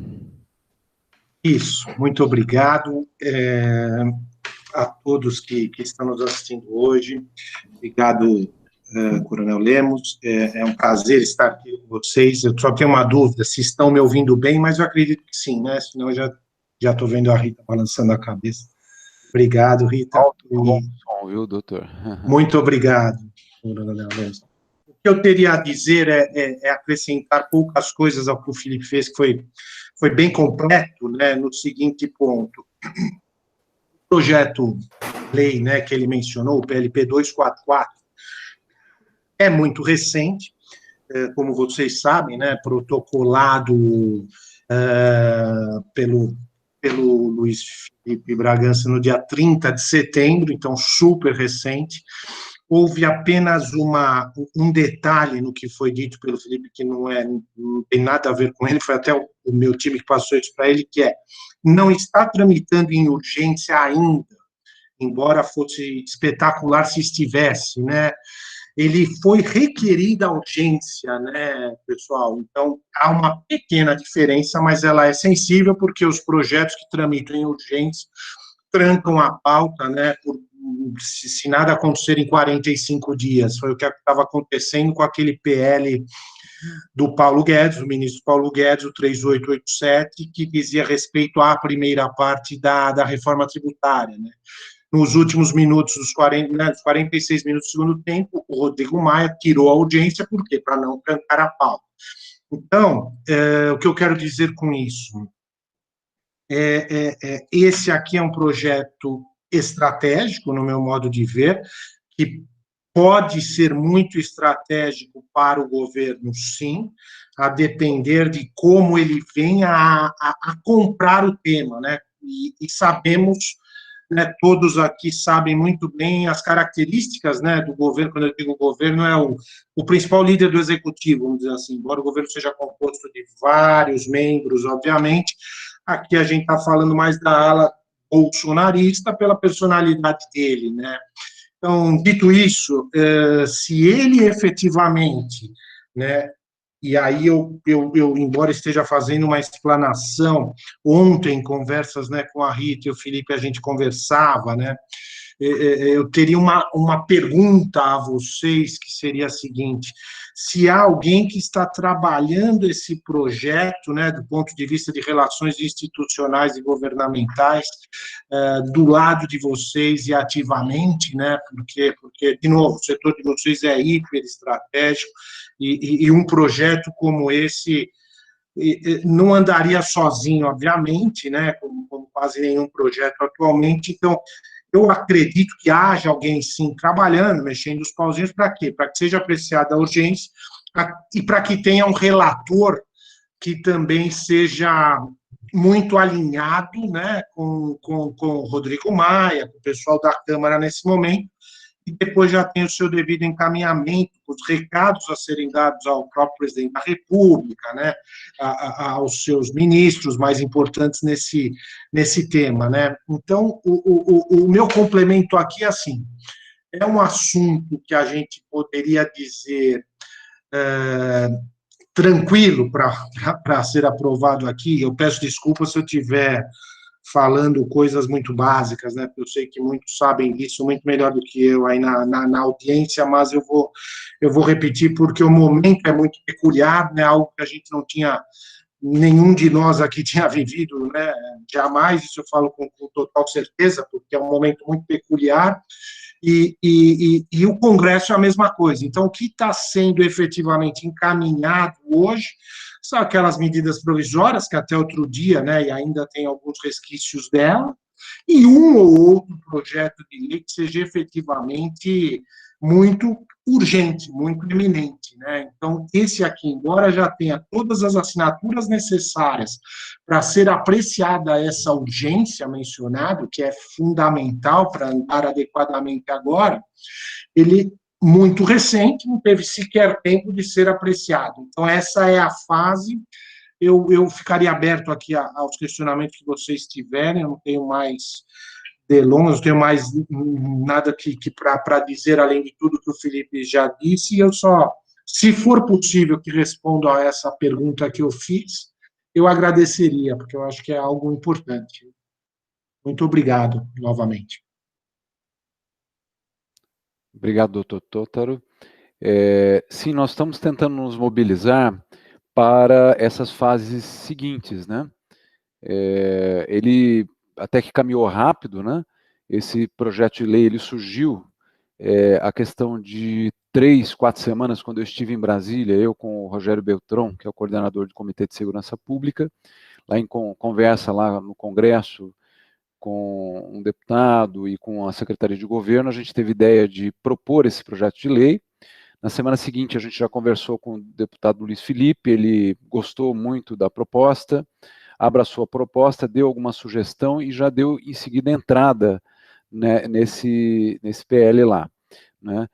Isso, muito obrigado a todos que estão nos assistindo hoje. Obrigado, Coronel Lemos. É um prazer estar aqui com vocês. Eu só tenho uma dúvida, se estão me ouvindo bem, mas eu acredito que sim, né? Senão eu já estou vendo a Rita balançando a cabeça. Obrigado, Rita. Bom som, viu, doutor? Muito obrigado, Coronel Lemos. O que eu teria a dizer é acrescentar poucas coisas ao que o Felipe fez, que foi bem completo, né, no seguinte ponto. O projeto de lei, né, que ele mencionou, o PLP 244, é muito recente, como vocês sabem, né, protocolado pelo Luiz Felipe Bragança no dia 30 de setembro, então super recente. Houve apenas um detalhe no que foi dito pelo Felipe, que não tem nada a ver com ele, foi até o meu time que passou isso para ele, que não está tramitando em urgência ainda, embora fosse espetacular se estivesse, né? Ele foi requerido a urgência, né, pessoal? Então, há uma pequena diferença, mas ela é sensível, porque os projetos que tramitam em urgência trancam a pauta, né, se nada acontecer em 45 dias. Foi o que estava acontecendo com aquele PL do Paulo Guedes, o ministro Paulo Guedes, o 3887, que dizia respeito à primeira parte da reforma tributária, né? nos últimos minutos, dos 46 minutos do segundo tempo, o Rodrigo Maia tirou a audiência, por quê? Para não cantar a pauta. Então, o que eu quero dizer com isso? Esse aqui é um projeto estratégico, no meu modo de ver, que pode ser muito estratégico para o governo, sim, a depender de como ele venha a comprar o tema, né? E sabemos, né, todos aqui sabem muito bem as características, né, do governo. Quando eu digo governo, é o principal líder do executivo, vamos dizer assim, embora o governo seja composto de vários membros, obviamente, aqui a gente está falando mais da ala bolsonarista pela personalidade dele, né? Então, dito isso, se ele efetivamente, né, e aí eu, embora esteja fazendo uma explanação, ontem, em conversas, né, com a Rita e o Felipe, a gente conversava, né, eu teria uma pergunta a vocês, que seria a seguinte: se há alguém que está trabalhando esse projeto, né, do ponto de vista de relações institucionais e governamentais, do lado de vocês e ativamente, né, porque, de novo, o setor de vocês é hiper estratégico, e um projeto como esse não andaria sozinho, obviamente, né, como quase nenhum projeto atualmente. Então, eu acredito que haja alguém, sim, trabalhando, mexendo os pauzinhos, para quê? Para que seja apreciada a urgência e para que tenha um relator que também seja muito alinhado, né, com o Rodrigo Maia, com o pessoal da Câmara nesse momento, e depois já tem o seu devido encaminhamento, os recados a serem dados ao próprio presidente da República, né, aos seus ministros mais importantes nesse tema, né. Então, o meu complemento aqui é assim: é um assunto que a gente poderia dizer tranquilo para ser aprovado aqui. Eu peço desculpas se eu estiver falando coisas muito básicas, né? Porque eu sei que muitos sabem disso muito melhor do que eu aí na audiência, mas eu vou repetir porque o momento é muito peculiar, né? Algo que a gente não tinha, nenhum de nós aqui tinha vivido, né? Jamais, isso eu falo com total certeza, porque é um momento muito peculiar. E o Congresso é a mesma coisa. Então, o que está sendo efetivamente encaminhado hoje são aquelas medidas provisórias, que até outro dia, né, e ainda tem alguns resquícios dela, e um ou outro projeto de lei que seja efetivamente muito urgente, muito eminente, né? Então, esse aqui, embora já tenha todas as assinaturas necessárias para ser apreciada essa urgência mencionada, que é fundamental para andar adequadamente agora, ele, muito recente, não teve sequer tempo de ser apreciado. Então, essa é a fase. Eu ficaria aberto aqui aos questionamentos que vocês tiverem, eu não tenho mais delongas, não tenho mais nada para dizer, além de tudo que o Felipe já disse, e eu só, se for possível que responda a essa pergunta que eu fiz, eu agradeceria, porque eu acho que é algo importante. Muito obrigado, novamente. Obrigado, doutor Tôtaro. Sim, nós estamos tentando nos mobilizar para essas fases seguintes, né? Ele até que caminhou rápido, né? Esse projeto de lei, ele surgiu a questão de 3, 4 semanas, quando eu estive em Brasília, eu com o Rogério Beltrão, que é o coordenador do Comitê de Segurança Pública, lá em conversa lá no Congresso, com um deputado e com a Secretaria de Governo, a gente teve ideia de propor esse projeto de lei. Na semana seguinte, a gente já conversou com o deputado Luiz Felipe, ele gostou muito da proposta, abraçou a proposta, deu alguma sugestão e já deu em seguida entrada, né, nesse PL lá, né.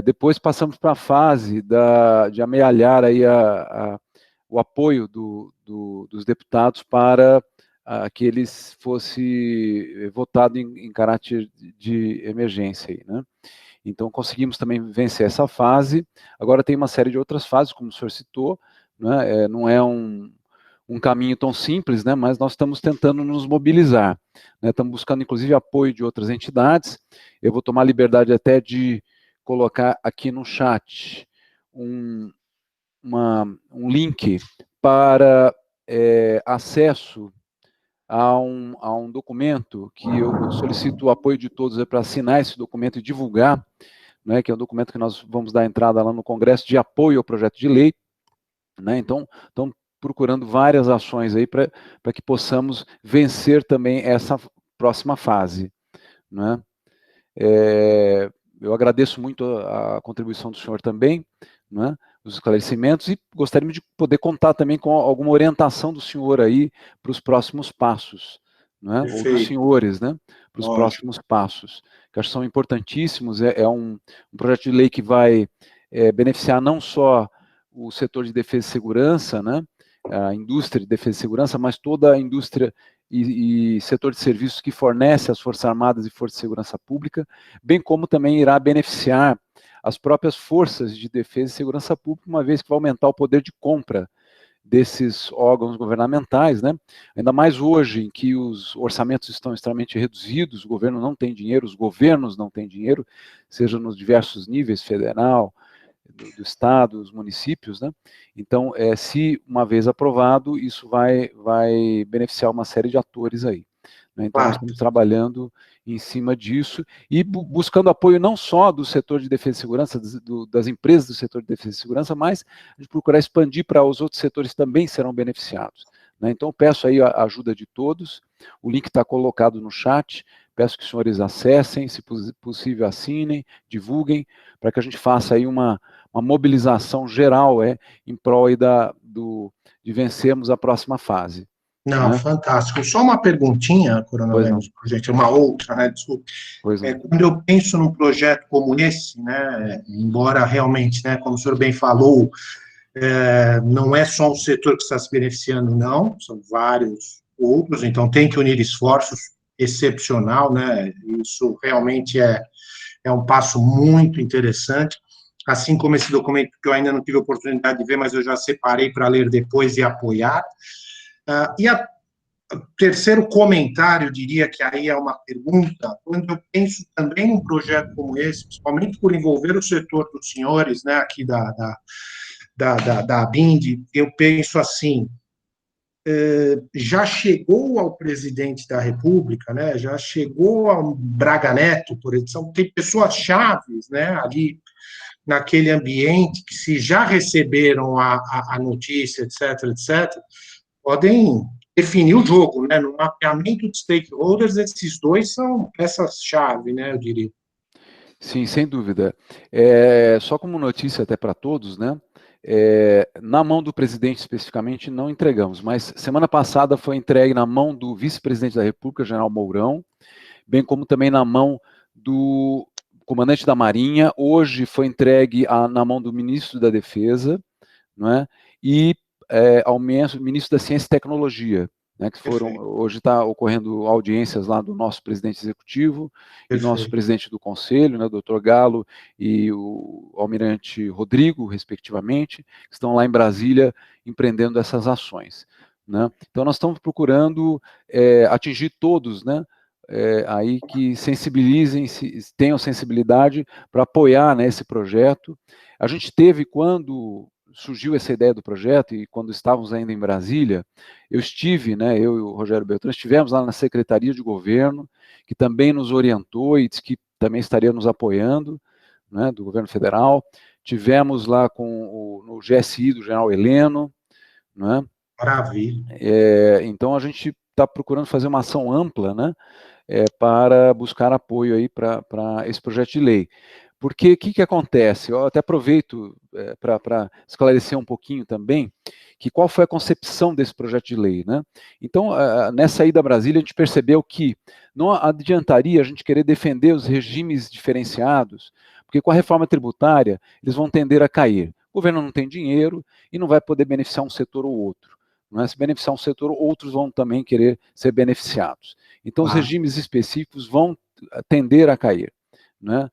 Depois passamos para a fase de amealhar aí o apoio dos deputados para que eles fosse votado em caráter de emergência aí, né. Então conseguimos também vencer essa fase. Agora tem uma série de outras fases, como o senhor citou, né, não é um caminho tão simples, né, mas nós estamos tentando nos mobilizar, né, estamos buscando inclusive apoio de outras entidades. Eu vou tomar a liberdade até de colocar aqui no chat um link para acesso há um documento que eu solicito o apoio de todos para assinar esse documento e divulgar, né, que é um documento que nós vamos dar entrada lá no Congresso de apoio ao projeto de lei, né? Então, estão procurando várias ações aí para que possamos vencer também essa próxima fase, né? Eu agradeço muito a contribuição do senhor também, né, os esclarecimentos, e gostaria de poder contar também com alguma orientação do senhor aí para os próximos passos, né, ou dos senhores, né, para os próximos passos, que acho que são importantíssimos. É um projeto de lei que vai beneficiar não só o setor de defesa e segurança, né, a indústria de defesa e segurança, mas toda a indústria e setor de serviços que fornece às Forças Armadas e Forças de Segurança Pública, bem como também irá beneficiar as próprias forças de defesa e segurança pública, uma vez que vai aumentar o poder de compra desses órgãos governamentais, né? Ainda mais hoje, em que os orçamentos estão extremamente reduzidos, o governo não tem dinheiro, os governos não têm dinheiro, seja nos diversos níveis, federal, do Estado, os municípios, né? Então, se uma vez aprovado, isso vai beneficiar uma série de atores aí, né? Então, nós estamos trabalhando em cima disso e buscando apoio não só do setor de defesa e segurança, das empresas do setor de defesa e segurança, mas a gente procurar expandir para os outros setores que também serão beneficiados, né? Então, peço aí a ajuda de todos, o link está colocado no chat, peço que os senhores acessem, se possível assinem, divulguem, para que a gente faça aí uma mobilização geral em prol aí de vencermos a próxima fase. Não, né? Fantástico. Só uma perguntinha, Coronel Lemos, gente, uma outra, né? Desculpe. Quando eu penso num projeto como esse, né, embora realmente, né, como o senhor bem falou, não é só um setor que está se beneficiando, não, são vários outros, então tem que unir esforços, excepcional, né? Isso realmente é um passo muito interessante, assim como esse documento que eu ainda não tive a oportunidade de ver, mas eu já separei para ler depois e apoiar. E o terceiro comentário, diria que aí é uma pergunta, quando eu penso também num projeto como esse, principalmente por envolver o setor dos senhores, né, aqui da ABIND, eu penso assim, já chegou ao presidente da República, né, já chegou ao Braga Neto, por exemplo, tem pessoas chaves, né, ali naquele ambiente que, se já receberam a notícia, etc., podem definir o jogo, né, no mapeamento de stakeholders, esses dois são peças-chave, né, eu diria. Sim, sem dúvida. Só como notícia até para todos, né, na mão do presidente especificamente não entregamos, mas semana passada foi entregue na mão do vice-presidente da República, general Mourão, bem como também na mão do comandante da Marinha, hoje foi entregue na mão do ministro da Defesa, não é? E ao ministro da Ciência e Tecnologia, né, que foram, hoje está ocorrendo audiências lá do nosso presidente executivo e nosso presidente do conselho, né, o doutor Galo e o almirante Rodrigo, respectivamente, que estão lá em Brasília empreendendo essas ações, né? Então, nós estamos procurando atingir todos, né, aí que sensibilizem, tenham sensibilidade para apoiar, né, esse projeto. A gente teve, quando surgiu essa ideia do projeto, e quando estávamos ainda em Brasília, eu e o Rogério Beltrão, estivemos lá na Secretaria de Governo, que também nos orientou e disse que também estaria nos apoiando, né, do governo federal. Tivemos lá no GSI do general Heleno, né? Maravilha. Então, a gente está procurando fazer uma ação ampla, né, para buscar apoio aí para esse projeto de lei. Porque o que acontece? Eu até aproveito para esclarecer um pouquinho também que qual foi a concepção desse projeto de lei, né? Então, nessa ida a Brasília, a gente percebeu que não adiantaria a gente querer defender os regimes diferenciados, porque com a reforma tributária, eles vão tender a cair. O governo não tem dinheiro e não vai poder beneficiar um setor ou outro. Não é? Se beneficiar um setor, outros vão também querer ser beneficiados. Então, os regimes específicos vão tender a cair, né?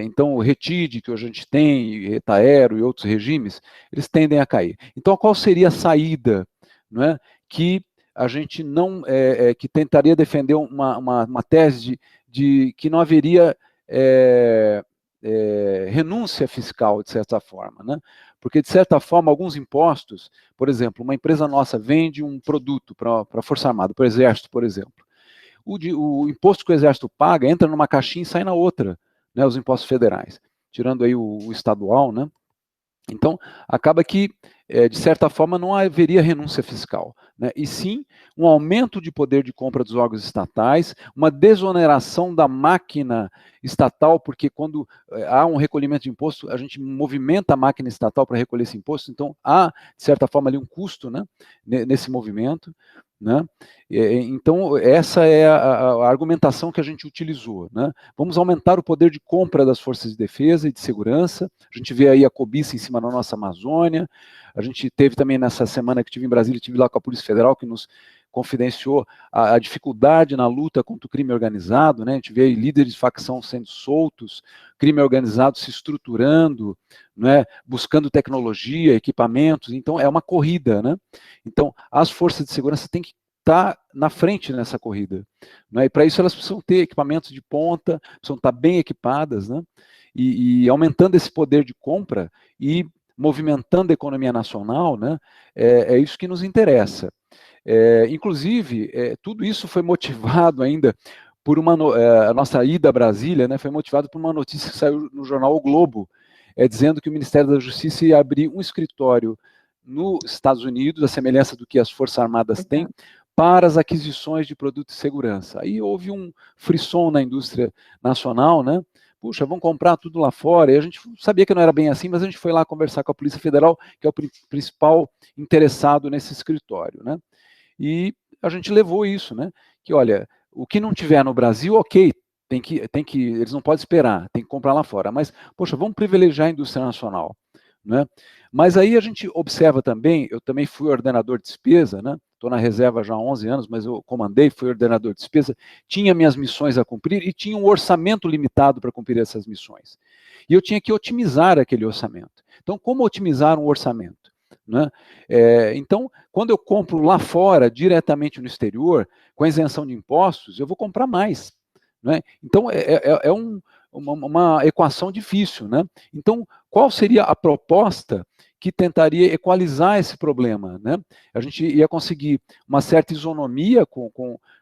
Então, o RETID, que hoje a gente tem, Retaero e outros regimes, eles tendem a cair. Então, qual seria a saída, não é, que a gente não, que tentaria defender uma tese de que não haveria renúncia fiscal, de certa forma, né? Porque, de certa forma, alguns impostos, por exemplo, uma empresa nossa vende um produto para a Força Armada, para o Exército, por exemplo. O imposto que o Exército paga entra numa caixinha e sai na outra, né, os impostos federais, tirando aí o estadual, né? Então, acaba que, de certa forma, não haveria renúncia fiscal, né? E sim um aumento de poder de compra dos órgãos estatais, uma desoneração da máquina estatal, porque quando há um recolhimento de imposto, a gente movimenta a máquina estatal para recolher esse imposto, então há, de certa forma, ali um custo, né, nesse movimento, né? Então, essa é a argumentação que a gente utilizou, né? Vamos aumentar o poder de compra das forças de defesa e de segurança. A gente vê aí a cobiça em cima da nossa Amazônia. A gente teve também nessa semana que estive em Brasília, estive lá com a Polícia Federal, que nos confidenciou a dificuldade na luta contra o crime organizado, né? A gente vê aí líderes de facção sendo soltos, crime organizado se estruturando, né? Buscando tecnologia, equipamentos. Então, é uma corrida, né? Então, as forças de segurança têm que estar na frente nessa corrida, né? E para isso elas precisam ter equipamentos de ponta, precisam estar bem equipadas, né? E aumentando esse poder de compra e movimentando a economia nacional, né? É isso que nos interessa. Inclusive, tudo isso foi motivado ainda por a nossa ida a Brasília, né? Foi motivado por uma notícia que saiu no jornal O Globo, dizendo que o Ministério da Justiça ia abrir um escritório nos Estados Unidos, a semelhança do que as Forças Armadas têm, para as aquisições de produtos de segurança. Aí houve um frisson na indústria nacional, né? Puxa, vamos comprar tudo lá fora. E a gente sabia que não era bem assim, mas a gente foi lá conversar com a Polícia Federal, que é o principal interessado nesse escritório, né? E a gente levou isso, né? Que, olha, o que não tiver no Brasil, ok, eles não podem esperar, tem que comprar lá fora. Mas, poxa, vamos privilegiar a indústria nacional, né? Mas aí a gente observa também, eu também fui ordenador de despesa, né? Estou na reserva já há 11 anos, mas eu comandei, fui ordenador de despesa, tinha minhas missões a cumprir e tinha um orçamento limitado para cumprir essas missões. E eu tinha que otimizar aquele orçamento. Então, como otimizar um orçamento, né? Então, quando eu compro lá fora, diretamente no exterior, com isenção de impostos, eu vou comprar mais, né? Então, uma equação difícil, né? Então, qual seria a proposta que tentaria equalizar esse problema, né? A gente ia conseguir uma certa isonomia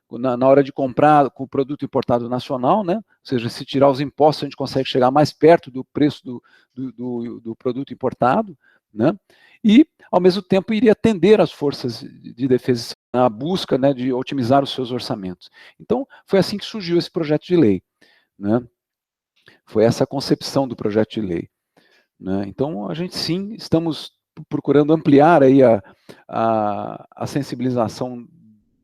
na hora de comprar com o produto importado nacional, né? Ou seja, se tirar os impostos, a gente consegue chegar mais perto do preço do produto importado, né? E, ao mesmo tempo, iria atender as forças de defesa na busca, né, de otimizar os seus orçamentos. Então, foi assim que surgiu esse projeto de lei, né? Foi essa a concepção do projeto de lei, né? Então, a gente sim, estamos procurando ampliar aí a sensibilização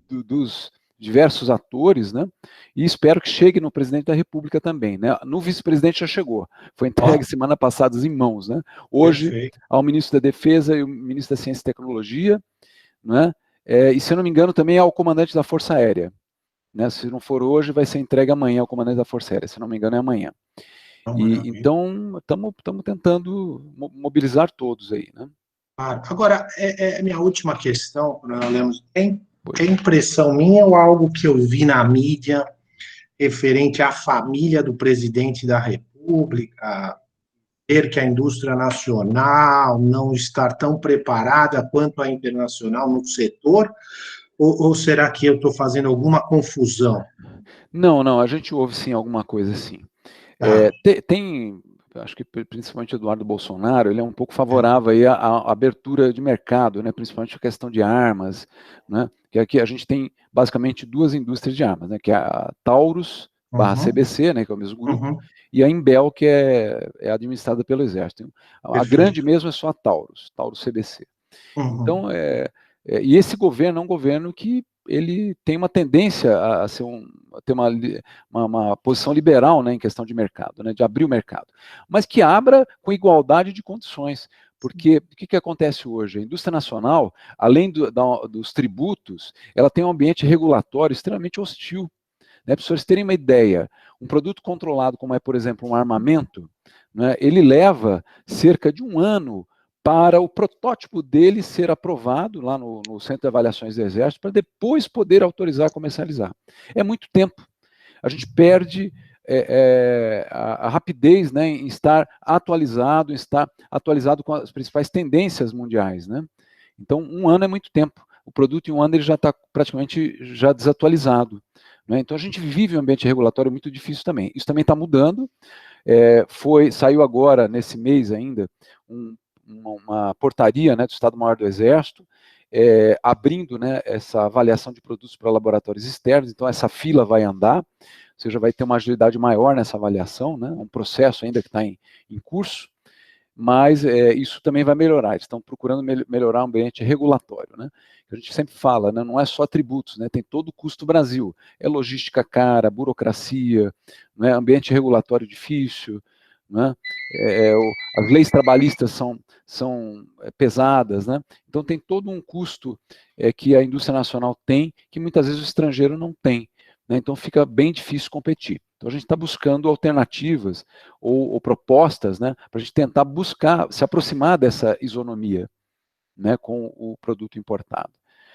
dos diversos atores, né? E espero que chegue no presidente da República também, né? No vice-presidente já chegou, foi entregue semana passada em mãos, né? Hoje, perfeito, ao ministro da Defesa e o ministro da Ciência e Tecnologia, né? E, se eu não me engano, também ao comandante da Força Aérea, né? Se não for hoje, vai ser entregue amanhã ao comandante da Força Aérea, se não me engano é amanhã. E, então, estamos tentando mobilizar todos aí, né? Agora, minha última questão, Lemos, é impressão minha ou algo que eu vi na mídia referente à família do presidente da República, ver que a indústria nacional não estar tão preparada quanto a internacional no setor, ou será que eu estou fazendo alguma confusão? Não, a gente ouve sim alguma coisa assim. Acho que principalmente o Eduardo Bolsonaro, ele é um pouco favorável aí à abertura de mercado, né, principalmente a questão de armas, né, que aqui a gente tem basicamente duas indústrias de armas, né, que é a Taurus /CBC, né, que é o mesmo grupo, e a Imbel, que é administrada pelo Exército. A grande mesmo é só a Taurus CBC. Então, e esse governo é um governo que ele tem uma tendência a ter uma posição liberal, né, em questão de mercado, né, de abrir o mercado, mas que abra com igualdade de condições, porque o que acontece hoje? A indústria nacional, além dos tributos, ela tem um ambiente regulatório extremamente hostil, né? Para vocês terem uma ideia, um produto controlado, como é, por exemplo, um armamento, né, ele leva cerca de 1 ano para o protótipo dele ser aprovado lá no Centro de Avaliações do Exército, para depois poder autorizar a comercializar. É muito tempo. A gente perde a rapidez, né, em estar atualizado com as principais tendências mundiais, né? Então, um ano é muito tempo. O produto em um ano ele já está praticamente já desatualizado, né? Então, a gente vive um ambiente regulatório muito difícil também. Isso também está mudando. Saiu agora, nesse mês ainda, uma portaria, né, do Estado-Maior do Exército, abrindo, né, essa avaliação de produtos para laboratórios externos. Então, essa fila vai andar, ou seja, vai ter uma agilidade maior nessa avaliação, né, um processo ainda que está em curso, mas isso também vai melhorar. Eles estão procurando melhorar o ambiente regulatório, né? A gente sempre fala, né, não é só tributos, né, tem todo o custo Brasil, logística cara, burocracia, né, ambiente regulatório difícil, né, as leis trabalhistas são pesadas, né? Então tem todo um custo que a indústria nacional tem, que muitas vezes o estrangeiro não tem, né? Então fica bem difícil competir. Então a gente está buscando alternativas ou propostas, né, para a gente tentar se aproximar dessa isonomia, né, com o produto importado.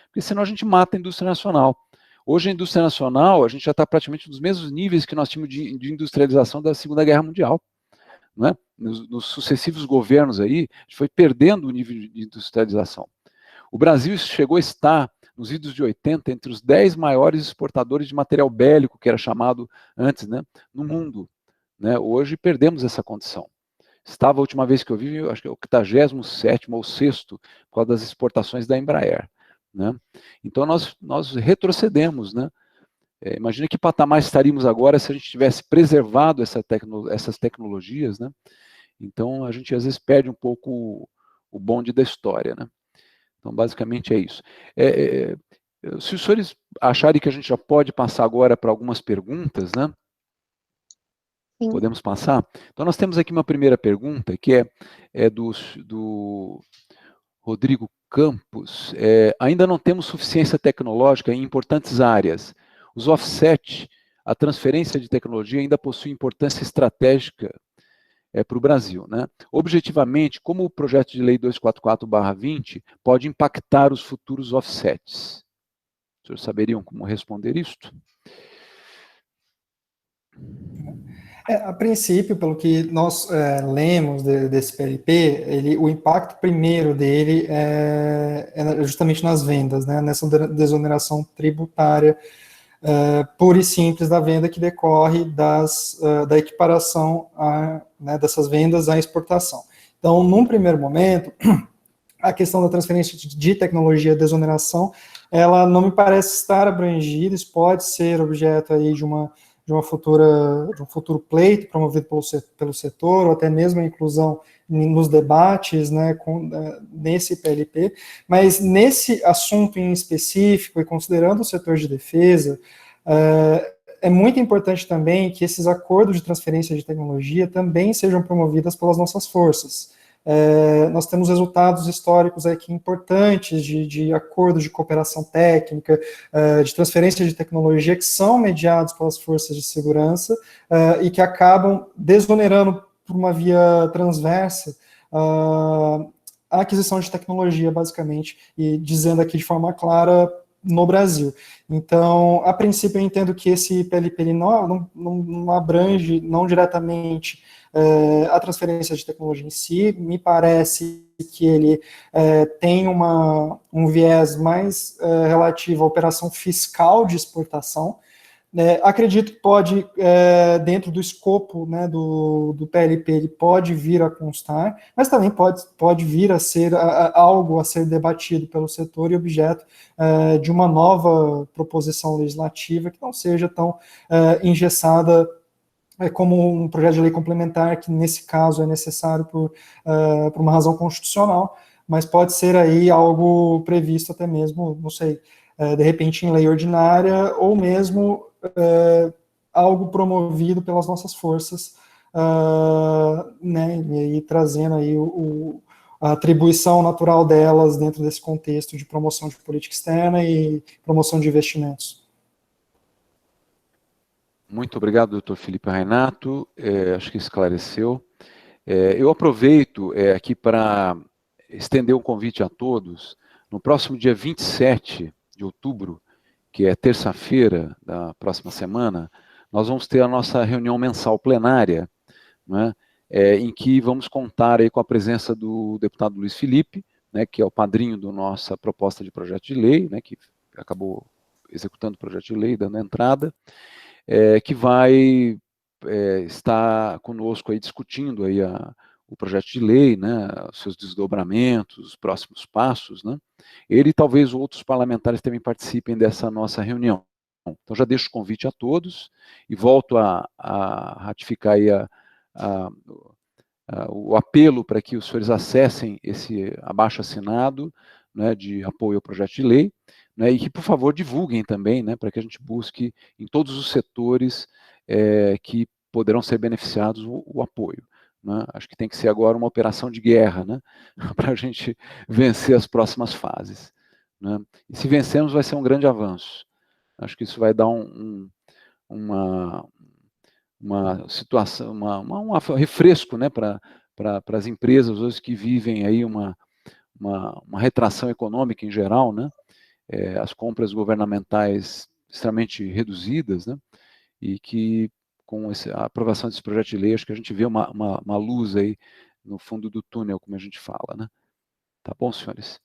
Porque senão a gente mata a indústria nacional. Hoje a indústria nacional, a gente já está praticamente nos mesmos níveis que nós tínhamos de industrialização da Segunda Guerra Mundial. Né? Nos sucessivos governos aí, a gente foi perdendo o nível de industrialização. O Brasil chegou a estar, nos idos de 80, entre os 10 maiores exportadores de material bélico, que era chamado antes, né, no mundo. Né? Hoje perdemos essa condição. Estava, a última vez que eu vi, acho que é o 87º ou 6º, por causa das exportações da Embraer. Né? Então nós retrocedemos. Né? Imagina que patamar estaríamos agora se a gente tivesse preservado essas tecnologias. Né? Então a gente às vezes perde um pouco o bonde da história. Né? Então, basicamente é isso. Se os senhores acharem que a gente já pode passar agora para algumas perguntas, né? Sim. Podemos passar? Então, nós temos aqui uma primeira pergunta, que é do Rodrigo Campos. Ainda não temos suficiência tecnológica em importantes áreas. Os offset, a transferência de tecnologia, ainda possui importância estratégica para o Brasil. Né? Objetivamente, como o projeto de lei 244/20 pode impactar os futuros offsets? Os senhores saberiam como responder isto? A princípio, pelo que nós lemos desse PLP, o impacto primeiro dele é justamente nas vendas, né? Nessa desoneração tributária pura e simples da venda que decorre da equiparação né, dessas vendas à exportação. Então, num primeiro momento, a questão da transferência de tecnologia, desoneração, ela não me parece estar abrangida, isso pode ser objeto aí de um futuro pleito promovido pelo setor, ou até mesmo a inclusão nos debates, né, nesse PLP, mas nesse assunto em específico, e considerando o setor de defesa, é muito importante também que esses acordos de transferência de tecnologia também sejam promovidos pelas nossas forças. Nós temos resultados históricos aqui importantes de acordos de cooperação técnica, de transferência de tecnologia que são mediados pelas forças de segurança e que acabam desonerando por uma via transversa a aquisição de tecnologia, basicamente, e dizendo aqui de forma clara no Brasil. Então, a princípio, eu entendo que esse PLP não abrange, não diretamente, a transferência de tecnologia em si. Me parece que ele tem um viés mais relativo à operação fiscal de exportação. Acredito que pode, dentro do escopo, né, do PLP, ele pode vir a constar, mas também pode vir a ser algo a ser debatido pelo setor e objeto de uma nova proposição legislativa que não seja tão engessada como um projeto de lei complementar, que nesse caso é necessário por uma razão constitucional, mas pode ser aí algo previsto até mesmo, não sei, de repente em lei ordinária, ou mesmo algo promovido pelas nossas forças, né, e aí trazendo aí a atribuição natural delas dentro desse contexto de promoção de política externa e promoção de investimentos. Muito obrigado, doutor Felipe Rainato, acho que esclareceu. Eu aproveito aqui para estender um convite a todos. No próximo dia 27 de outubro, que é terça-feira da próxima semana, nós vamos ter a nossa reunião mensal plenária, né, em que vamos contar aí com a presença do deputado Luiz Felipe, né, que é o padrinho da nossa proposta de projeto de lei, né, que acabou executando o projeto de lei, dando entrada, que vai estar conosco aí discutindo aí o projeto de lei, né, os seus desdobramentos, os próximos passos, né. Ele e talvez outros parlamentares também participem dessa nossa reunião. Então já deixo o convite a todos e volto a ratificar aí o apelo para que os senhores acessem esse abaixo-assinado, né, de apoio ao projeto de lei, né, e que, por favor, divulguem também, né, para que a gente busque em todos os setores que poderão ser beneficiados o apoio. Né? Acho que tem que ser agora uma operação de guerra, né, para a gente vencer as próximas fases. Né? E se vencermos, vai ser um grande avanço. Acho que isso vai dar uma situação, um refresco, né, para as empresas hoje que vivem aí uma retração econômica em geral, né, as compras governamentais extremamente reduzidas, né, e que com a aprovação desse projeto de lei, acho que a gente vê uma luz aí no fundo do túnel, como a gente fala, né. Tá bom, senhores?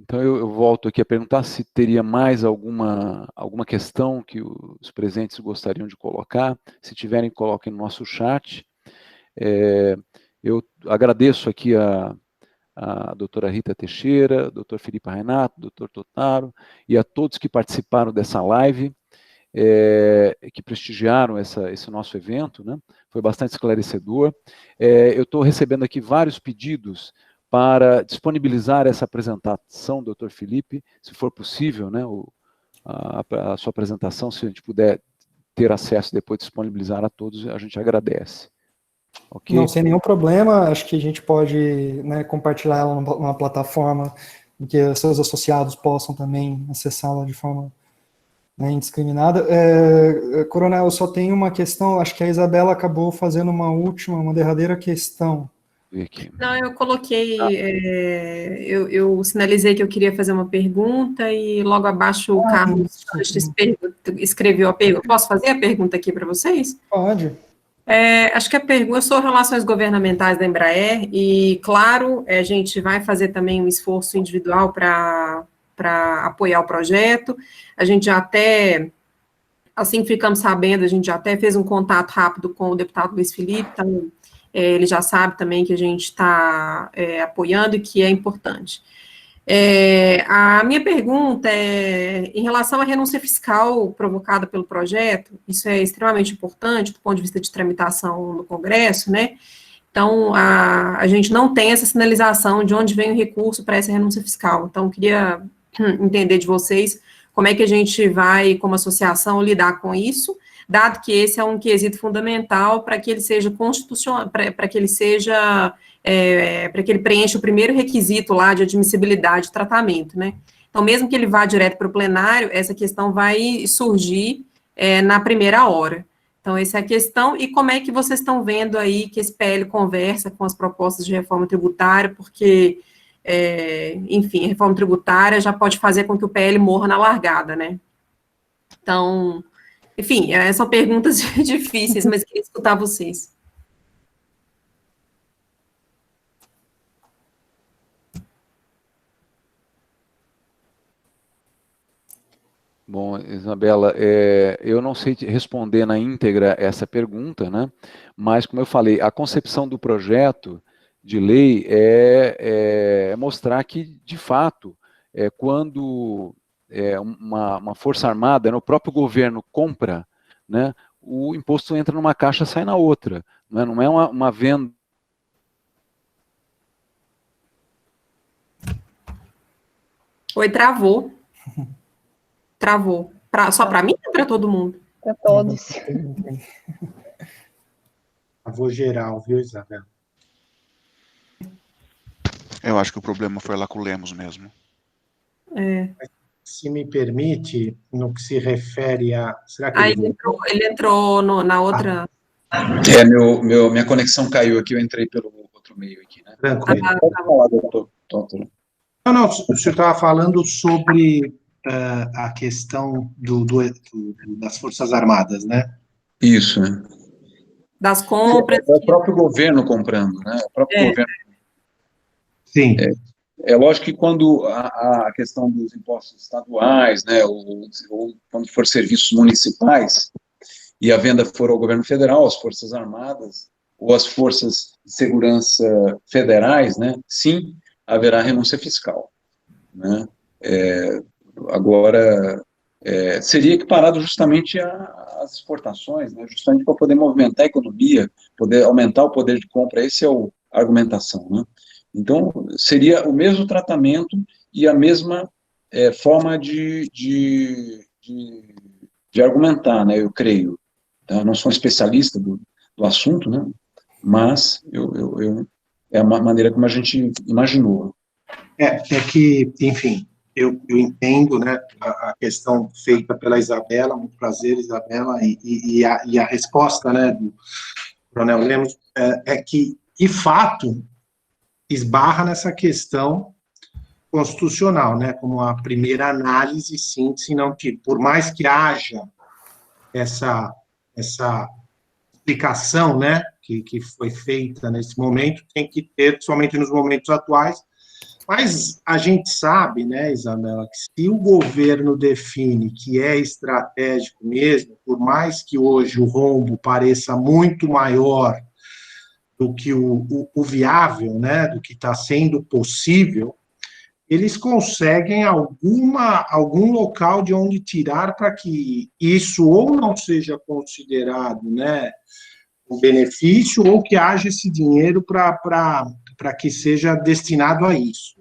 Então, eu volto aqui a perguntar se teria mais alguma questão que os presentes gostariam de colocar. Se tiverem, coloquem no nosso chat. Eu agradeço aqui a doutora Rita Teixeira, doutor Felipe Renato, doutor Totaro, e a todos que participaram dessa live, que prestigiaram esse nosso evento, né? Foi bastante esclarecedor. Eu estou recebendo aqui vários pedidos para disponibilizar essa apresentação, doutor Felipe, se for possível, né, a sua apresentação, se a gente puder ter acesso depois, disponibilizar a todos, a gente agradece. Okay? Não, sem nenhum problema, acho que a gente pode, né, compartilhar ela numa plataforma em que seus associados possam também acessá-la de forma, né, indiscriminada. Coronel, eu só tenho uma questão, acho que a Isabela acabou fazendo uma derradeira questão. Não, eu coloquei, eu sinalizei que eu queria fazer uma pergunta e logo abaixo o Carlos escreveu a pergunta. Posso fazer a pergunta aqui para vocês? Pode. Acho que a pergunta, eu sou relações governamentais da Embraer e, claro, a gente vai fazer também um esforço individual para apoiar o projeto. A gente já até, assim que ficamos sabendo, a gente já até fez um contato rápido com o deputado Luiz Felipe, então, ele já sabe também que a gente está apoiando e que é importante. A minha pergunta é, em relação à renúncia fiscal provocada pelo projeto, isso é extremamente importante do ponto de vista de tramitação no Congresso, né? Então, a gente não tem essa sinalização de onde vem o recurso para essa renúncia fiscal. Então, eu queria entender de vocês como é que a gente vai, como associação, lidar com isso, dado que esse é um quesito fundamental para que ele seja constitucional, para que ele seja, para que ele preencha o primeiro requisito lá de admissibilidade de tratamento, né? Então, mesmo que ele vá direto para o plenário, essa questão vai surgir na primeira hora. Então, essa é a questão, e como é que vocês estão vendo aí que esse PL conversa com as propostas de reforma tributária, porque, enfim, a reforma tributária já pode fazer com que o PL morra na largada, né? Então, enfim, são perguntas difíceis, mas queria escutar vocês. Bom, Isabela, eu não sei responder na íntegra essa pergunta, né? Mas, como eu falei, a concepção do projeto de lei é mostrar que, de fato, quando uma força armada, né, o próprio governo compra, né, o imposto entra numa caixa e sai na outra. Não é uma venda. Oi, travou. Travou. Só para mim ou para todo mundo? Para todos. Travou geral, viu, Isabela? Eu acho que o problema foi lá com o Lemos mesmo. Se me permite, no que se refere a... Será que ele entrou na outra... Minha conexão caiu aqui, eu entrei pelo outro meio aqui, né? Tranquilo. Pode falar, doutor. Não, o senhor estava falando sobre a questão das Forças Armadas, né? Isso, né? Das compras. É o próprio governo comprando, né? O próprio governo. Sim. É lógico que quando a questão dos impostos estaduais, né, ou quando for serviços municipais, e a venda for ao governo federal, às Forças Armadas, ou às Forças de Segurança Federais, né, sim, haverá renúncia fiscal, né? Agora, seria equiparado justamente às exportações, né, justamente para poder movimentar a economia, poder aumentar o poder de compra, essa é a argumentação, né? Então, seria o mesmo tratamento e a mesma forma de argumentar, né, eu creio. Eu não sou um especialista do assunto, né, mas é a maneira como a gente imaginou. É que, enfim, eu entendo, né, a questão feita pela Isabela, muito prazer, Isabela, e a resposta, né, do Coronel Lemos, é que, de fato, esbarra nessa questão constitucional, né, como a primeira análise, sim, se não, por mais que haja essa explicação, né, que foi feita nesse momento, tem que ter, somente nos momentos atuais, mas a gente sabe, né, Isabela, que se o governo define que é estratégico mesmo, por mais que hoje o rombo pareça muito maior do que o viável, né, do que está sendo possível, eles conseguem algum local de onde tirar para que isso ou não seja considerado, né, um benefício, ou que haja esse dinheiro para que seja destinado a isso.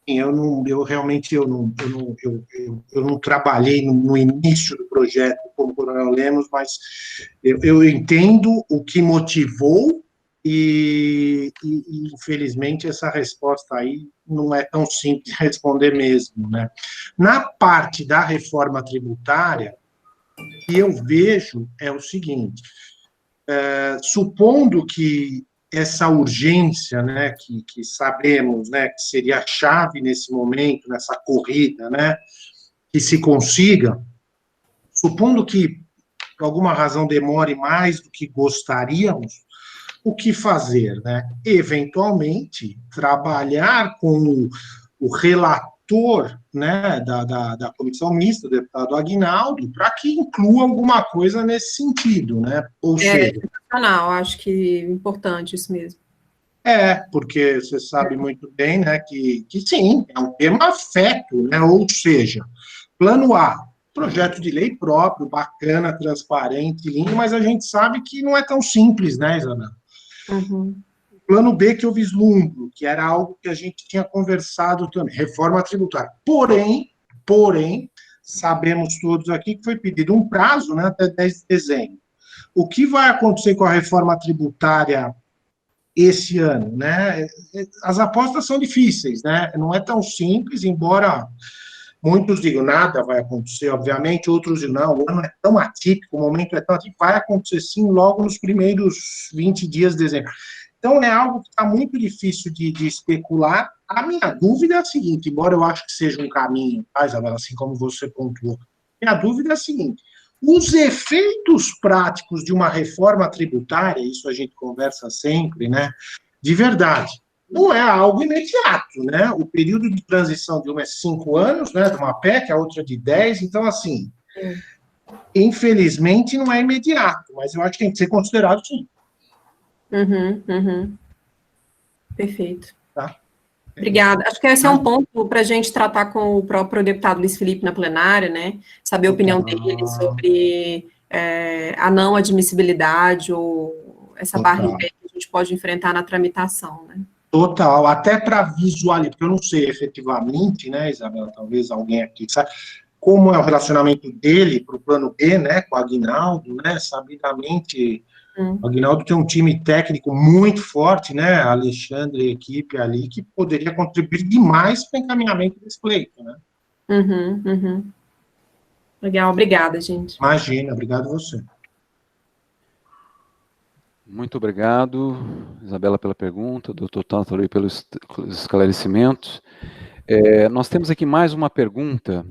Eu realmente não trabalhei no início do projeto como Coronel Lemos, mas eu entendo o que motivou e, infelizmente, essa resposta aí não é tão simples de responder mesmo, né? Na parte da reforma tributária, o que eu vejo é o seguinte, supondo que essa urgência, né, que sabemos, né, que seria a chave nesse momento, nessa corrida, né, que se consiga, supondo que, por alguma razão, demore mais do que gostaríamos, o que fazer, né? Eventualmente, trabalhar com o relator, né, da comissão mista, o deputado Aguinaldo, para que inclua alguma coisa nesse sentido, né? Ou seja, Acho que é importante isso mesmo. Porque você sabe muito bem, né, que sim, é um tema afeto, né? Ou seja, plano A, projeto de lei próprio, bacana, transparente, lindo, mas a gente sabe que não é tão simples, né, Isabela? Uhum. Plano B que eu vislumbro, que era algo que a gente tinha conversado também, reforma tributária. Porém, sabemos todos aqui que foi pedido um prazo, né, até 10 de dezembro. O que vai acontecer com a reforma tributária esse ano, né? As apostas são difíceis, né? Não é tão simples, embora muitos digam nada vai acontecer, obviamente, outros dizem não, o ano é tão atípico, o momento é tão atípico, vai acontecer sim logo nos primeiros 20 dias de dezembro. Então, é algo que está muito difícil de especular. A minha dúvida é a seguinte, embora eu acho que seja um caminho, Isabela, assim como você pontuou, minha dúvida é a seguinte, os efeitos práticos de uma reforma tributária, isso a gente conversa sempre, né, de verdade, não é algo imediato, né, o período de transição de uma é 5 anos, né, de uma PEC, a outra de 10, então, assim, infelizmente não é imediato, mas eu acho que tem que ser considerado sim. Perfeito. Tá? Obrigada. Acho que esse é um ponto para a gente tratar com o próprio deputado Luiz Felipe na plenária, né? Saber a opinião dele sobre a não admissibilidade ou essa barreira que a gente pode enfrentar na tramitação, né? Total, até para visualizar, porque eu não sei efetivamente, né, Isabela, talvez alguém aqui saiba, como é o relacionamento dele para o plano B, né, com o Aguinaldo, né, sabidamente, o Aguinaldo tem um time técnico muito forte, né, Alexandre e equipe ali, que poderia contribuir demais para o encaminhamento desse pleito, né. Legal, obrigada, gente. Imagina, obrigado a você. Muito obrigado, Isabela, pela pergunta, doutor Tartori pelos esclarecimentos. Nós temos aqui mais uma pergunta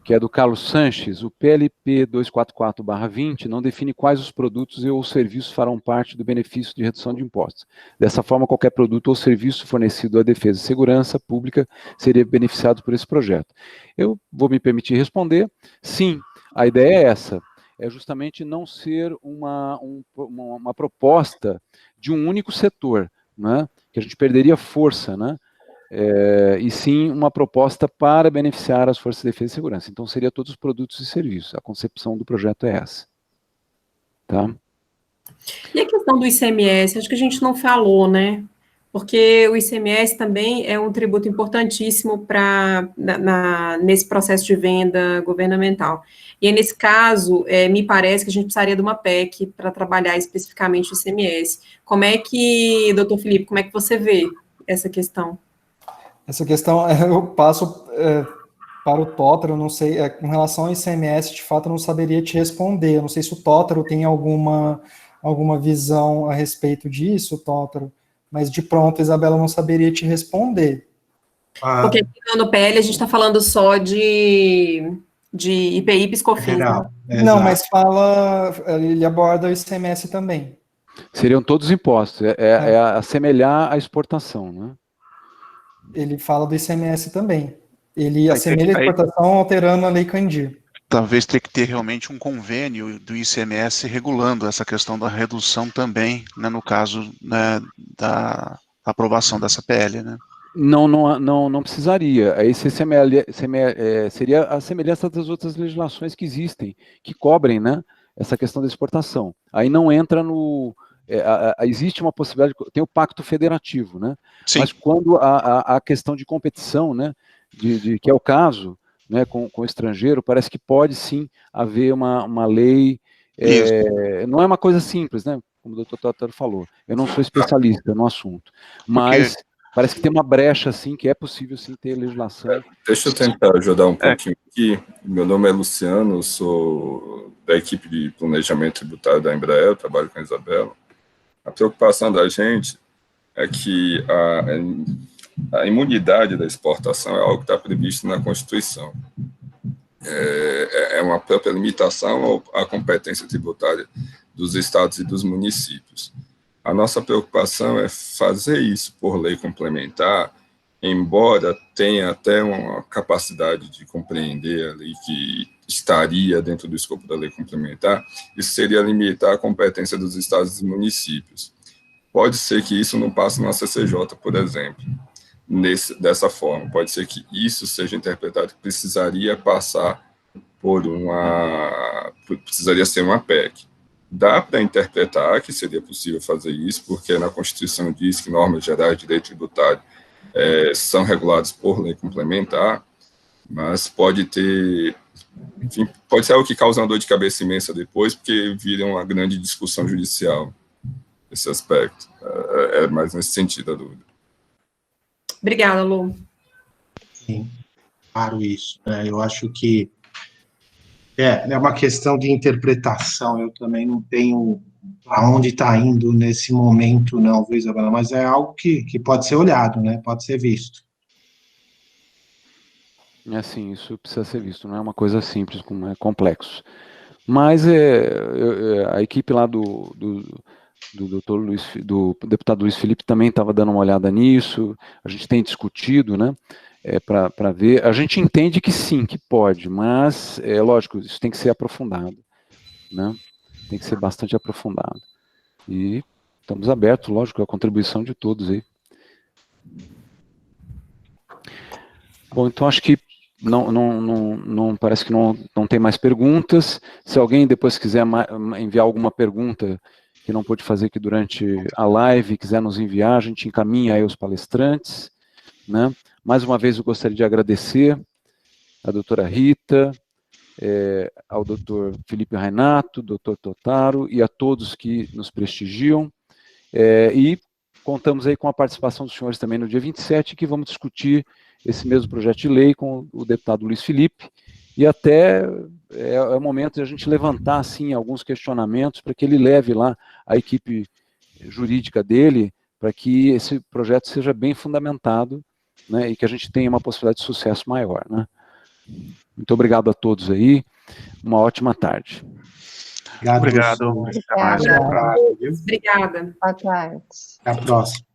que é do Carlos Sanches. O PLP 244/20 não define quais os produtos ou serviços farão parte do benefício de redução de impostos. Dessa forma, qualquer produto ou serviço fornecido à defesa e segurança pública seria beneficiado por esse projeto. Eu vou me permitir responder. Sim, a ideia é essa. É justamente não ser uma proposta de um único setor, né, que a gente perderia força, né, e sim uma proposta para beneficiar as forças de defesa e segurança. Então, seria todos os produtos e serviços. A concepção do projeto é essa. Tá? E a questão do ICMS, acho que a gente não falou, né? Porque o ICMS também é um tributo importantíssimo nesse processo de venda governamental. E aí, nesse caso, me parece que a gente precisaria de uma PEC para trabalhar especificamente o ICMS. Como é que, doutor Felipe, como é que você vê essa questão? Essa questão, eu passo para o Tótaro, não sei, com relação ao ICMS, de fato, eu não saberia te responder. Eu não sei se o Tótaro tem alguma visão a respeito disso, Tótaro, mas de pronto, Isabela, não saberia te responder. Porque aqui no PL a gente está falando só de IPI e PIS/COFINS. Né? Não, mas ele aborda o ICMS também. Seriam todos impostos, assemelhar a exportação, né? Ele fala do ICMS também. Ele assemelha a exportação alterando a Lei Candir. Talvez tenha que ter realmente um convênio do ICMS regulando essa questão da redução também, né, no caso, né, da aprovação dessa PL, né? Não precisaria. Aí seria a semelhança das outras legislações que existem, que cobrem, né, essa questão da exportação. Aí não entra no... existe uma possibilidade, tem o pacto federativo, né? Sim. Mas quando a questão de competição, né, que é o caso, né, com o estrangeiro, parece que pode sim haver uma lei, não é uma coisa simples, né, como o doutor Tótaro falou, eu não sou especialista no assunto, mas parece que tem uma brecha, assim, que é possível, sim, ter legislação. Deixa eu tentar ajudar um pouquinho aqui. Meu nome é Luciano, eu sou da equipe de planejamento tributário da Embraer, eu trabalho com a Isabela. A preocupação da gente é que a imunidade da exportação é algo que está previsto na Constituição. É uma própria limitação à competência tributária dos estados e dos municípios. A nossa preocupação é fazer isso por lei complementar, embora tenha até uma capacidade de compreender a lei que estaria dentro do escopo da lei complementar, isso seria limitar a competência dos estados e municípios. Pode ser que isso não passe na CCJ, por exemplo, dessa forma. Pode ser que isso seja interpretado que precisaria passar precisaria ser uma PEC. Dá para interpretar que seria possível fazer isso, porque na Constituição diz que normas gerais de direito tributário são reguladas por lei complementar, mas pode ter, enfim, pode ser algo que causa uma dor de cabeça imensa depois, porque vira uma grande discussão judicial esse aspecto. É mais nesse sentido a dúvida. Obrigada, Lu. Sim, claro isso. Eu acho que é uma questão de interpretação. Eu também não tenho aonde está indo nesse momento, não, viu, Isabela? Mas é algo que pode ser olhado, né? Pode ser visto. Sim, isso precisa ser visto, não é uma coisa simples, como é complexo. Mas a equipe lá do deputado Luiz Felipe também estava dando uma olhada nisso, a gente tem discutido, né, para ver, a gente entende que sim, que pode, mas, lógico, isso tem que ser aprofundado, né, tem que ser bastante aprofundado, e estamos abertos, lógico, à contribuição de todos aí. Bom, então acho que não parece que não tem mais perguntas. Se alguém depois quiser enviar alguma pergunta que não pôde fazer aqui durante a live, quiser nos enviar, a gente encaminha aí os palestrantes, né? Mais uma vez eu gostaria de agradecer a doutora Rita, ao doutor Felipe Reinato, doutor Tótaro e a todos que nos prestigiam, e contamos aí com a participação dos senhores também no dia 27, que vamos discutir esse mesmo projeto de lei com o deputado Luiz Felipe, e até é o momento de a gente levantar, assim, alguns questionamentos para que ele leve lá a equipe jurídica dele, para que esse projeto seja bem fundamentado, né, e que a gente tenha uma possibilidade de sucesso maior, né. Muito obrigado a todos aí. Uma ótima tarde. Obrigado. Obrigado. Até mais. Obrigada. Obrigada. Boa tarde. Até a próxima.